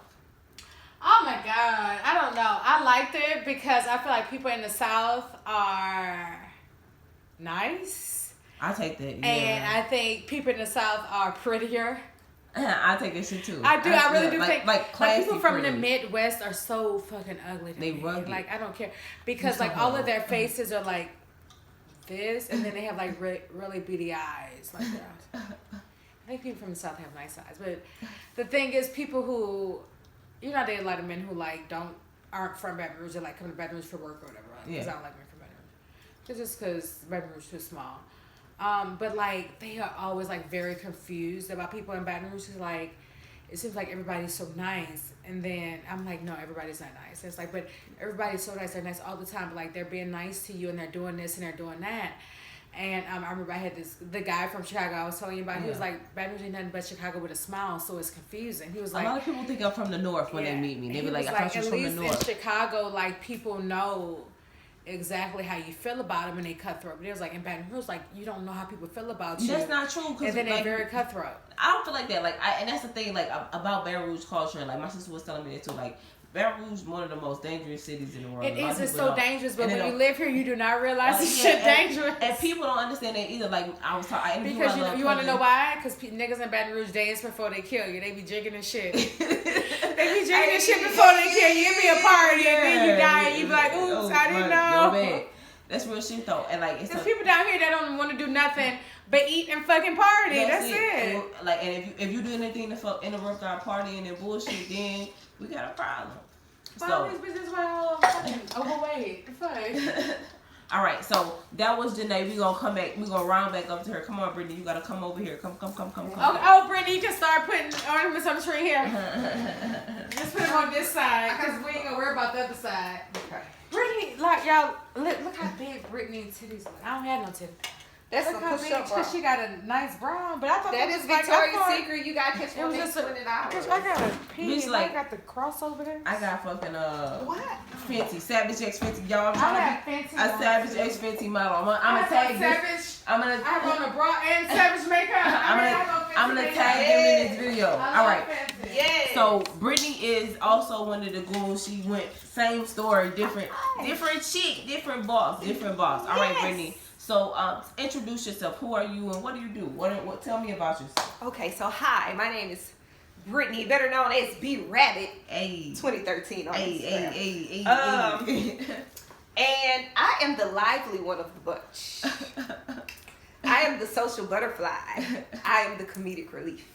Oh my God. I don't know. I liked it because I feel like people in the South are nice. I take that. Yeah. And I think people in the South are prettier. I take that shit too. I do. I really do think like people from pretty. the Midwest are so fucking ugly. To They me. rugged. Like I don't care because like all of their faces are like this, and then they have like really beady eyes like that. I think people from the South have nice eyes, but the thing is, people who I date a lot of men who like aren't from Baton Rouge or like come to Baton Rouge for work or whatever. Because I don't like men from Baton Rouge. It's just because Baton Rouge is too small. But like they are always like very confused about people in Baton Rouge. Cause like it seems like everybody's so nice, and then I'm like, no, everybody's not nice. It's like, but everybody's so nice. They're nice all the time. But like they're being nice to you, and they're doing this and they're doing that. And I remember I had the guy from Chicago I was telling you about. He was like, Baton Rouge ain't nothing but Chicago with a smile, so it's confusing. He was like, a lot of people think I'm from the North when they meet me. They be like, I thought you was from the North. At least in Chicago, like people know exactly how you feel about them and they cutthroat. But it was like in Baton Rouge, like you don't know how people feel about you. That's not true. And then they're very cutthroat. I don't feel like that. Like, and that's the thing. Like about Baton Rouge culture. Like my sister was telling me that too. Like Baton Rouge is one of the most dangerous cities in the world. It is. It's so dangerous. But when you live here, you do not realize this shit dangerous. And people don't understand that either. Like I was talking. Because you want to know why? Because niggas in Baton Rouge dance before they kill you. They be drinking and shit. They be drinking and shit before they kill you. It be a party and then you die and you be like, oops, I didn't know. That's real shit though. And like there's people down here that don't want to do nothing but eat and fucking party. That's it. And if you do anything to interrupt our party and their bullshit, then we got a problem. All these bitches were fucking overweight. Fuck. All right, so that was Janae. We gonna come back. We gonna round back up to her. Come on, Brittany. You gotta come over here. Come. Oh, Brittany, you can start putting ornaments on the tree here. Just put them on this side, because we ain't gonna worry about the other side. Okay. Brittany, like y'all, look how big Brittany's titties look. I don't have no titties. That's look how big, because she got a nice bra. But I thought that is Victoria's Secret. You got catch one just $20. I got a pee. Like, I got the crossover there. I got fucking what? Fancy Savage X Fancy. Y'all, I'm I trying to fancy be a Savage X Fancy model. I'm gonna tag this. I have on a bra and Savage makeup. I'm gonna tag them in this video. All right. Yes. So Brittany is also one of the goons. She went same story, different chick, different boss. All right, Brittany. So introduce yourself. Who are you and what do you do? What? Tell me about yourself. Okay, so hi, my name is Brittany, better known as B Rabbit. Hey. 2013 on Instagram. Hey. And I am the lively one of the bunch. I am the social butterfly. I am the comedic relief.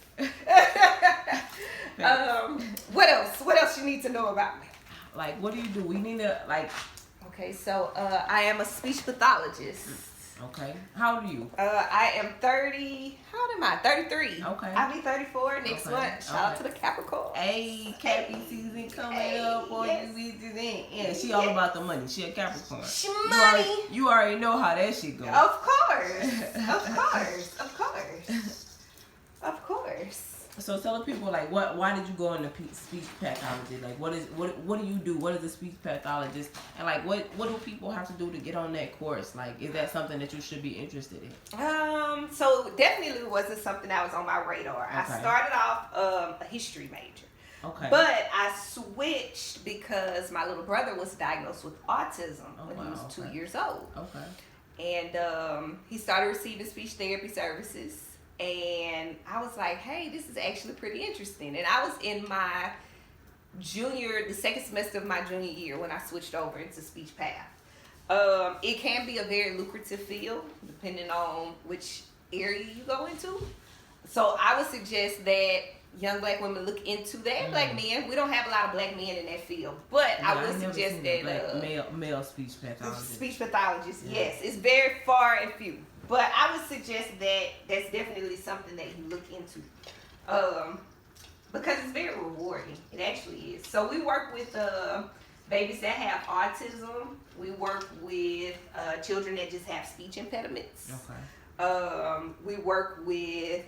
What else? What else you need to know about me? Like, what do you do? We need to Okay, so I am a speech pathologist. Okay. How old are you? I am 30. How old am I? 33. Okay. I'll be 34 next Okay. month. Shout out to the Capricorn. Hey, Cappy season coming up on yes. you bitches in. Yeah, she all about the money. She a Capricorn. Money. You already know how that shit goes. Of course. Of course. Of course. Of course. So tell the people like why did you go into speech pathology? Like what do you do? What is a speech pathologist? And like what do people have to do to get on that course? Like is that something that you should be interested in? So definitely wasn't something that was on my radar. Okay. I started off a history major. Okay. But I switched because my little brother was diagnosed with autism when he was 2 years old. Okay. And he started receiving speech therapy services. And I was like, hey, this is actually pretty interesting. And I was in my the second semester of my junior year when I switched over into speech path. It can be a very lucrative field depending on which area you go into. So I would suggest that young black women look into that. Black men, we don't have a lot of black men in that field, but I would suggest that male speech pathologist. Speech pathologist, yes, it's very far and few. But I would suggest that that's definitely something that you look into, because it's very rewarding. It actually is. So we work with babies that have autism. We work with children that just have speech impediments. Okay. We work with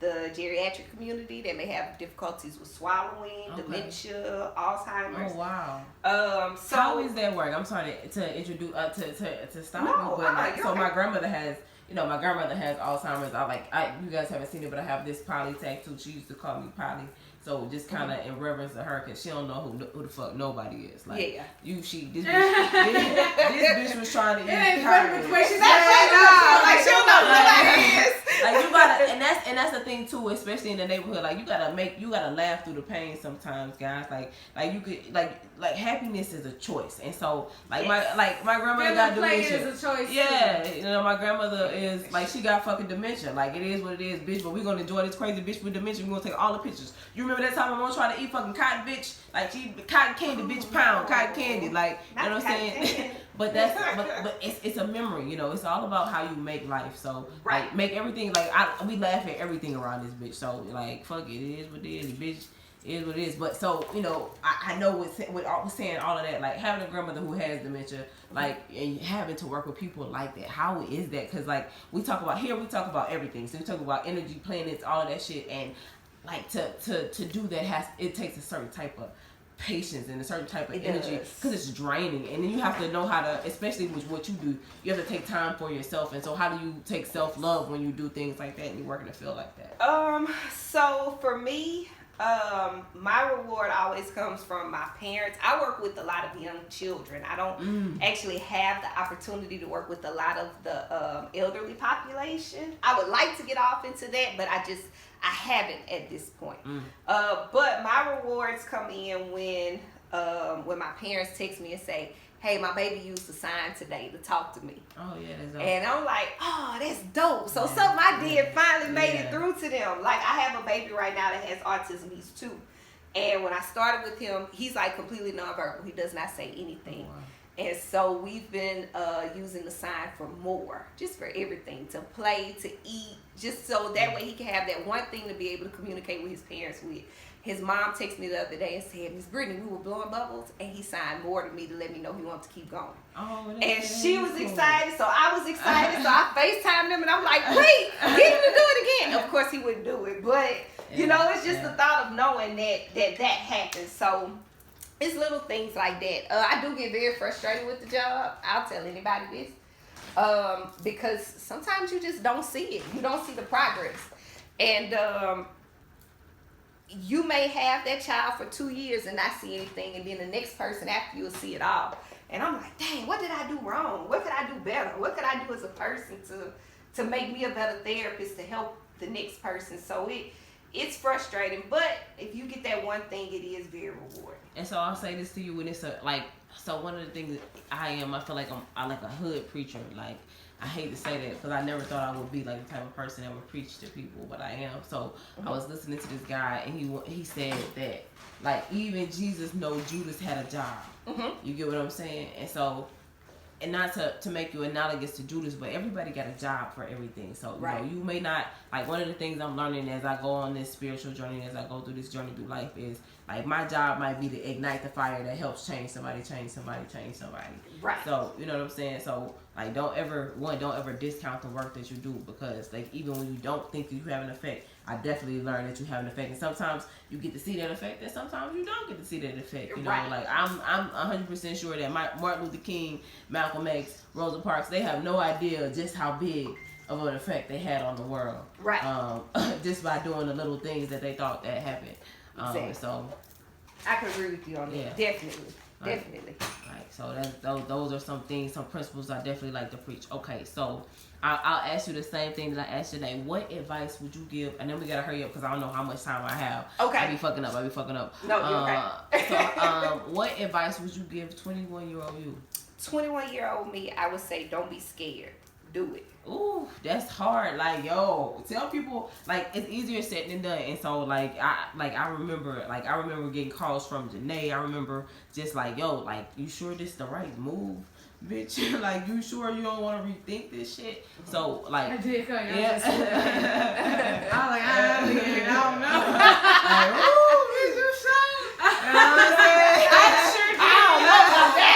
the geriatric community that may have difficulties with swallowing, dementia, Alzheimer's. Oh wow. So how is that work? I'm sorry to introduce to stop you, but like so my grandmother has. You know, my grandmother has Alzheimer's. You guys haven't seen it, but I have this Polly tattoo. She used to call me Polly. So just kind of in reverence to her, because she don't know who the fuck nobody is. Like, this bitch was trying to eat Polly. She's like, she don't know who nobody is. Like, you gotta, and that's the thing too, especially in the neighborhood. Like, you gotta laugh through the pain sometimes, guys. Like you could, like happiness is a choice. And so, my grandmother got dementia. Is a choice yeah, you know, my grandmother is, like, she got fucking dementia. Like, it is what it is, bitch. But we're gonna enjoy this crazy bitch with dementia. We're gonna take all the pictures. You remember that time my mom tried to eat fucking cotton, bitch? Like, she cotton candy, bitch, pound cotton candy. Like, you know what I'm saying? But it's a memory, you know. It's all about how you make life. So like make everything we laugh at everything around this bitch. So like fuck it, it is what it is, bitch. It is what it is. But so you know, I know with saying all of that, like having a grandmother who has dementia, like and having to work with people like that. How is that? Because like we talk about everything. So we talk about energy, planets, all of that shit, and like to do that it takes a certain type of patience and a certain type of energy because it's draining, and then you have to know how to, especially with what you do, you have to take time for yourself. And so how do you take self-love when you do things like that and you work in a field like that? So for me, my reward always comes from my parents. I work with a lot of young children. I don't actually have the opportunity to work with a lot of the elderly population. I would like to get off into that, but I haven't at this point. But my rewards come in when my parents text me and say, hey, my baby used a sign today to talk to me. Oh, yeah, that's dope. And I'm like, oh, that's dope. So something I did finally made it through to them. Like, I have a baby right now that has autism. He's 2. And when I started with him, he's like completely nonverbal. He does not say anything. Oh, wow. And so we've been using the sign for more, just for everything, to play, to eat, just so that way he can have that one thing to be able to communicate with his parents with. His mom texted me the other day and said, Miss Brittany, we were blowing bubbles, and he signed more to me to let me know he wanted to keep going. Oh, and she was excited, so I was excited, so I FaceTimed him, and I'm like, wait, get him to do it again. Of course, he wouldn't do it, but, you know, it's just the thought of knowing that happens. So it's little things like that. I do get very frustrated with the job. I'll tell anybody this. Because sometimes you just don't see it. You don't see the progress. And you may have that child for 2 years and not see anything, and then the next person after you will see it all. And I'm like, dang, what did I do wrong? What could I do better? What could I do as a person to make me a better therapist, to help the next person? So it's frustrating, but if you get that one thing, it is very rewarding. And so I'll say this to you when it's so one of the things that I feel like I'm like a hood preacher. Like, I hate to say that because I never thought I would be like the type of person that would preach to people, but I am. So I was listening to this guy, and he said that like even Jesus know Judas had a job. You get what I'm saying? And so and not to make you analogous to Judas, but everybody got a job for everything. So you know, you may not like. One of the things I'm learning as I go on this spiritual journey, as I go through this journey through life, is like my job might be to ignite the fire that helps change somebody. Right. So you know what I'm saying. So like, don't ever discount the work that you do, because like even when you don't think that you have an effect, I definitely learned that you have an effect, and sometimes you get to see that effect, and sometimes you don't get to see that effect. You know, like I'm 100% sure that Martin Luther King, Malcolm X, Rosa Parks, they have no idea just how big of an effect they had on the world. Right. Just by doing the little things that they thought that happened. Exactly. So I can agree with you on that. Definitely. Definitely. Right. So those are some things, some principles I definitely like to preach. Okay, so I'll ask you the same thing that I asked you today. What advice would you give? And then we gotta hurry up because I don't know how much time I have. Okay. I be fucking up. No, you're okay. So what advice would you give 21-year-old you? 21-year-old me, I would say, don't be scared. Do it. Ooh, that's hard. Like, yo, tell people, like, it's easier said than done. And so I remember getting calls from Janae. I remember just like, yo, like, you sure this the right move, bitch? Like, you sure you don't want to rethink this shit? So like, I did call you. yeah. I was like, I don't know. Like, ooh, bitch, you sure? You know what I'm saying? I sure did. I don't know about that.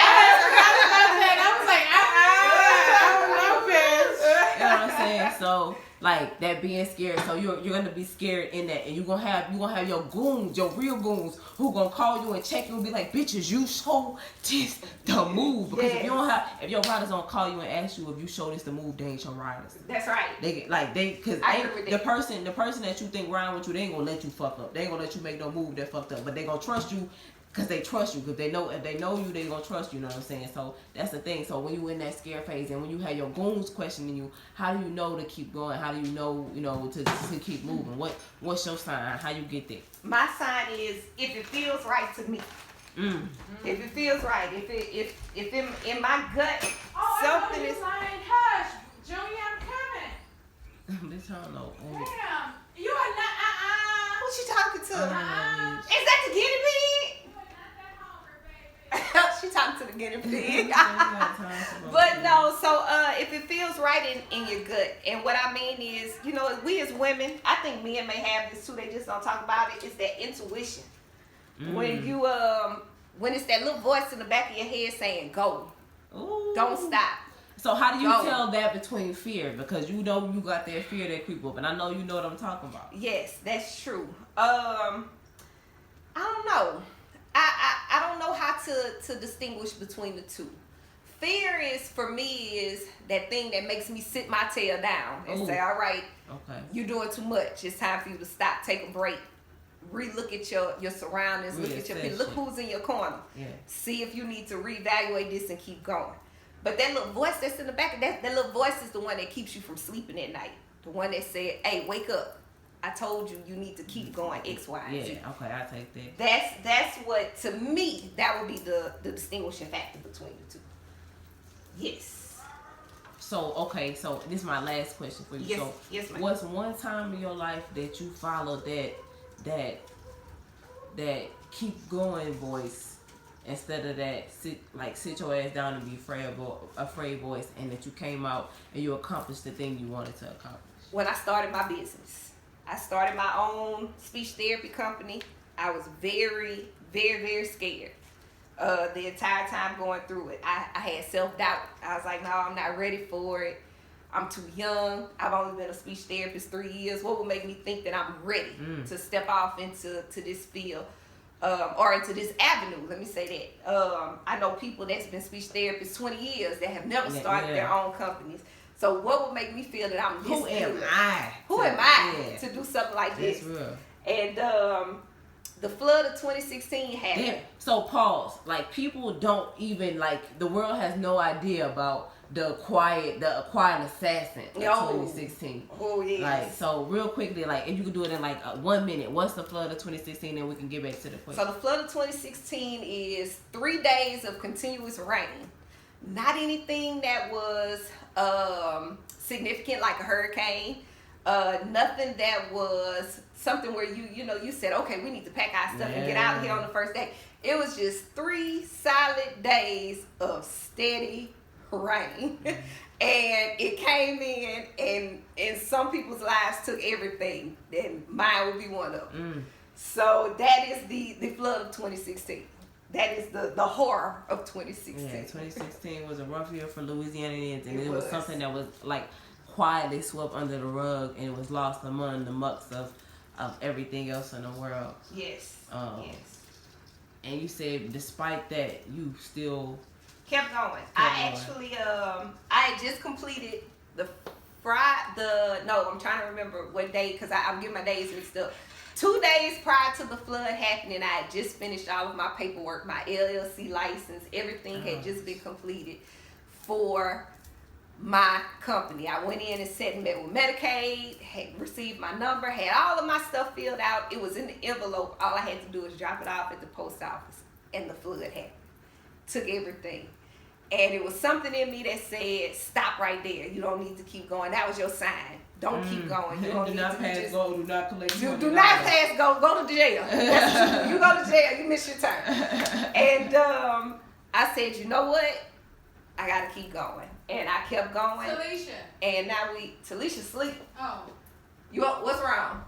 So like that being scared, so you're gonna be scared in that, and you're gonna have your goons, your real goons, who gonna call you and check you and be like, bitches, you show this the move. Because if your riders don't call you and ask you if you show this the move, they ain't your riders. That's right. Because the person that you think riding with you, they ain't gonna let you fuck up. They ain't gonna let you make no move that fucked up, but they gonna trust you. Because they trust you. Because if they know you, they gonna trust you. You know what I'm saying? So that's the thing. So when you in that scare phase, and when you have your goons questioning you, how do you know to keep going? How do you know to keep moving? What's your sign? How you get there? My sign is if it feels right to me. If it feels right, if in my gut something is. Hush, Junior, I'm coming. Bitch, I don't know. Damn, you are not. Who she talking to? Is that the guinea pig? She talking to the guinea pig. But no, so if it feels right in your gut, and what I mean is, you know, we as women, I think men may have this too, they just don't talk about it, it's that intuition. When you when it's that little voice in the back of your head saying go. Ooh. Don't stop. So how do you tell that between fear? Because you know you got that fear that creep up, and I know you know what I'm talking about. Yes, that's true. I don't know. I don't know how to distinguish between the two. Fear for me is that thing that makes me sit my tail down and say, all right, you're doing too much. It's time for you to stop, take a break, re-look at your surroundings, look at your people, look who's in your corner. Yeah. See if you need to reevaluate this and keep going. But that little voice that's in the back of that little voice is the one that keeps you from sleeping at night. The one that said, hey, wake up. I told you need to keep going X, Y, and Z. Yeah, okay, I take that. That's what, to me, that would be the distinguishing factor between the two. Yes. So this is my last question for you. Yes, ma'am. What's one time in your life that you followed that keep going voice instead of that sit your ass down and be afraid voice, and that you came out and you accomplished the thing you wanted to accomplish? When I started my business. I started my own speech therapy company. I was very, very, very scared the entire time going through it. I had self-doubt. I was like, no, I'm not ready for it. I'm too young. I've only been a speech therapist 3 years. What would make me think that I'm ready to step off into this field or into this avenue? Let me say that. I know people that's been speech therapists 20 years that have never started their own companies. So what would make me feel that I'm this Who am I to do something like this? That's real. And the flood of 2016 happened. Yeah. So pause. Like, people don't even, like, the world has no idea about the quiet assassin in 2016. Oh yes. Like, so real quickly, like, if you could do it in like 1 minute, what's the flood of 2016? And we can get back to the question. So the flood of 2016 is 3 days of continuous rain. Not anything that was significant like a hurricane. Nothing that was something where you said, okay, we need to pack our stuff and get out of here on the first day. It was just 3 solid days of steady rain. And it came in, and some people's lives took everything, and mine would be one of them. So that is the flood of 2016. That is the horror of 2016. Yeah, 2016 was a rough year for Louisianians, and it was something that was like quietly swept under the rug, and it was lost among the mucks of everything else in the world. Yes. Yes. And you said despite that, you still kept going. I had just completed I'm trying to remember what day, because I'm getting my days mixed up. 2 days prior to the flood happening, I had just finished all of my paperwork, my LLC license, everything had just been completed for my company. I went in and sat and met with Medicaid, had received my number, had all of my stuff filled out. It was in the envelope. All I had to do was drop it off at the post office, and the flood happened. Took everything. And it was something in me that said, stop right there. You don't need to keep going. That was your sign. Don't keep going. You don't do need not to pass just, go. Do not collect. do not pass go. Go to jail. You go to jail. You miss your turn. And I said, you know what? I got to keep going. And I kept going. Talisha. And now Talisha sleep. Oh. What's wrong?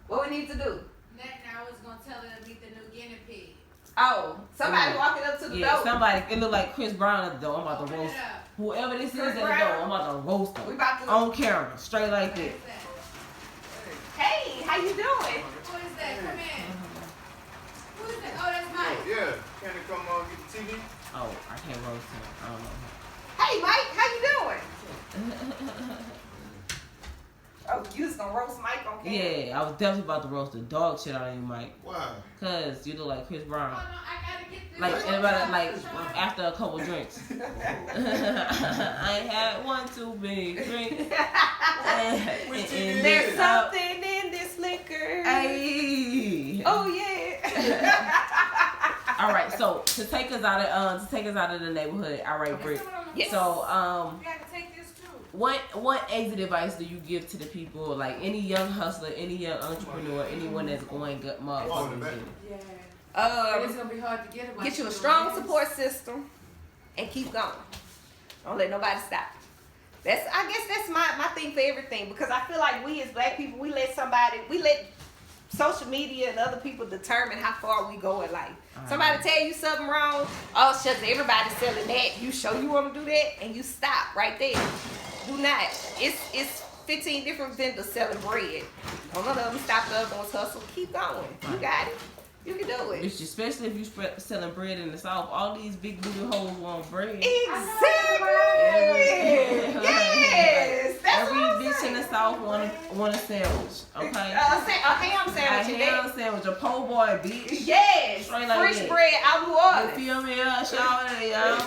What we need to do? I was going to tell her to meet the new guinea pig. Oh, somebody walking up to the door. Somebody. It looked like Chris Brown at the door. I'm about to roast whoever this is at the door. I'm about to roast them on camera, straight like this. Hey, how you doing? Who is that? Come in. Who is that? Oh, that's Mike. Yeah, can they come get the TV? Oh, I can't roast him. I don't know. Hey, Mike, how you doing? Oh, you was gonna roast Mike on camera? Yeah, I was definitely about to roast the dog shit out of you, Mike. Why? Cause you look like Chris Brown. Oh, no, I gotta get this. Like everybody, like after a couple drinks. I ain't had one too many drinks. There's something in this liquor. Hey. Oh yeah. All right, so to take us out of the neighborhood, all right, Britt. Yes. So You gotta take this too. what exit advice do you give to the people, like any young hustler, any young entrepreneur, anyone that's going good motherfucking? Yeah. It's gonna be hard to get. Get you a strong support system and keep going. Don't let nobody stop. I guess that's my thing for everything, because I feel like we as black people, we let social media and other people determine how far we go in life. Somebody tell you something wrong, oh shucks, everybody's selling that. You sure you want to do that? And you stop right there. Do not. It's 15 different vendors selling bread. Don't let them stop the other ones hustle. Keep going. You got it. You can do it. Especially if you selling bread in the South. All these big booty hoes want bread. Exactly. Yes. That's Every what I'm bitch saying. in the South want a sandwich. Okay. A ham A sandwich. ham sandwich, a po' boy, bitch. Yes. Straight like Fresh that. bread out New Orleans. You feel me? Shout out, y'all.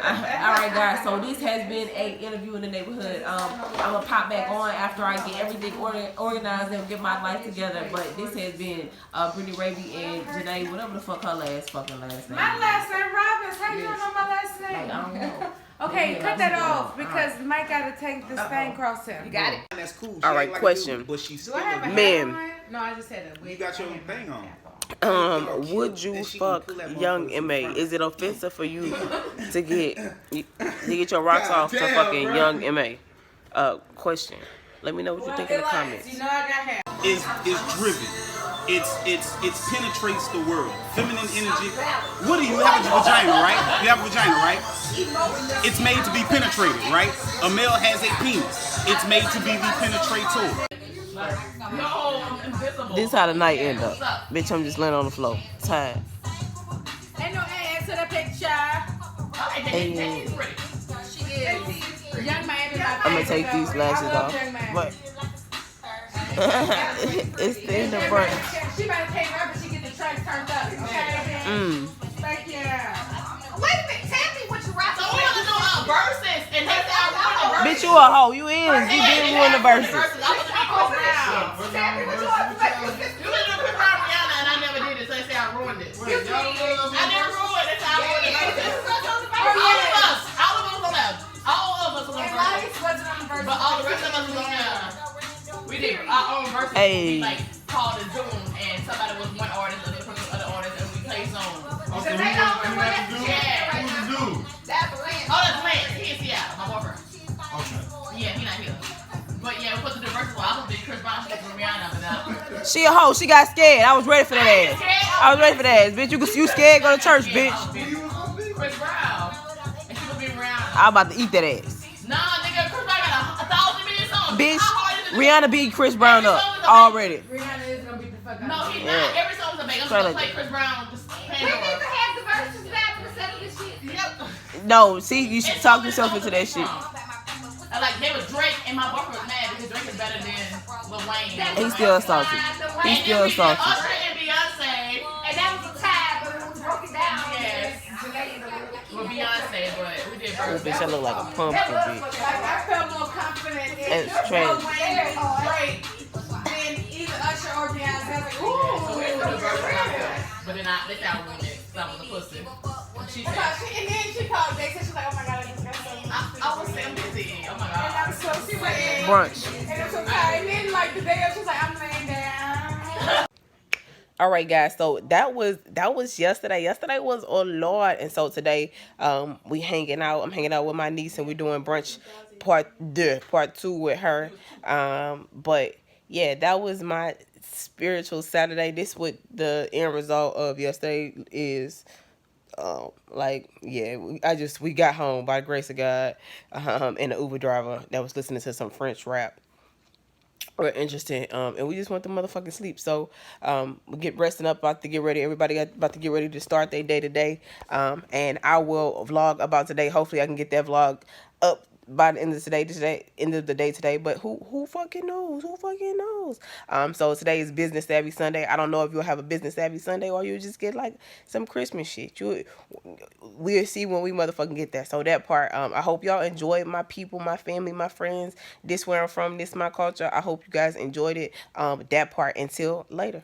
All right, guys. So this has been a interview in the neighborhood. I'm gonna pop back on after I get everything organized and get my life together. But this has been Brittany Raby and Janae, whatever the fuck her fucking last name. My last name Robbins. How you don't know my last Like, name? I don't know. Okay, Yeah, cut that I'm off doing it. because Mike gotta take this thing across him. You got it. That's cool. All right, question. But she's Do still I have a hat Man. on? No, I just had a wig. You got your thing on. Would you fuck young MA? Is it offensive for you to get your rocks off to fucking young MA? Question. Let me know what you think in the comments. You know I got hair. is driven. It penetrates the world. Feminine energy. What do you have a vagina, right? You have a vagina, right? It's made to be penetrated, right? A male has a penis. It's made to be the penetrator. This how the night end up. Bitch, I'm just laying on the floor. Tired. Ain't no ass to the picture. And She is. Young Miami. I'm gonna take these lashes off. But it's the end of brunch. She better pay her, but she get the tracks turned up. Okay. Thank you. Wait a minute. Tell me what you rock. So we gonna do verses, and that's how we're gonna Bitch, you a hoe. You is. You did win the verses. I was gonna be Chris Brown. Tell me what you want to make. You was doing Chris Brown Rihanna, and I never did it, so they say I ruined it. I didn't ruin it. That's how I ruined it. All of us on that. All of us on And that. Lice wasn't on the verse. But all the rest of us was on there. We did our own verses. Hey. We like called it Zoom, and somebody was one artist, and the other person was other artist, and we played songs. Okay, who you have to do? Yeah. Who's the dude? That's the land. Oh, that's She a hoe. She got scared. I was ready for that ass. I was ready for that ass, bitch. You scared? Go to church, bitch. Chris Brown. And she gonna be Rihanna. I'm about to eat that ass. Nah, nigga, Chris Brown got 1,000 million songs. Bitch, How hard is it? Rihanna beat Chris Brown up already. Rihanna is gonna beat the fuck out No, of he's you. not. Every song's a bang. I'm gonna play Chris Brown. Just We need to Pandora. have the verses back instead of this shit. Yep. No, see, you should talk yourself into that shit. Like, they was Drake, and my boyfriend was mad because Drake is better than Lil Wayne. He's still salty. He's still salty. Usher and Beyonce. And that was a tie, but it was broken down. Yes. With Beyonce, but we did Oh, first. bitch, I look like a pumpkin, bitch. Like, I felt more confident in It's trash. Drake than either Usher or Beyonce. I was like, ooh. But then they found one that was a pussy. She said, And then she called Jay, she's like, oh my god, I just got so I was saying busy. Oh my And god. I'm so she went in. Brunch. And I'm so tired. And then like the day of, she's like, I'm laying down. All right, guys. So that was yesterday. Yesterday was oh Lord, and so today we hanging out. I'm hanging out with my niece, and we're doing brunch part 2 with her. But yeah, that was my spiritual Saturday. This what the end result of yesterday is. Like yeah, we got home by the grace of God, and the Uber driver that was listening to some French rap. Or interesting, and we just went to motherfucking sleep. So we get resting up, about to get ready. Everybody about to get ready to start their day today. And I will vlog about today. Hopefully I can get that vlog up by the end of the day today. But who fucking knows? Who fucking knows? So today is Business Savvy Sunday. I don't know if you'll have a Business Savvy Sunday or you'll just get like some Christmas shit. We'll see when we motherfucking get that. So that part, I hope y'all enjoyed my people, my family, my friends. This where I'm from, this my culture. I hope you guys enjoyed it. That part. Until later.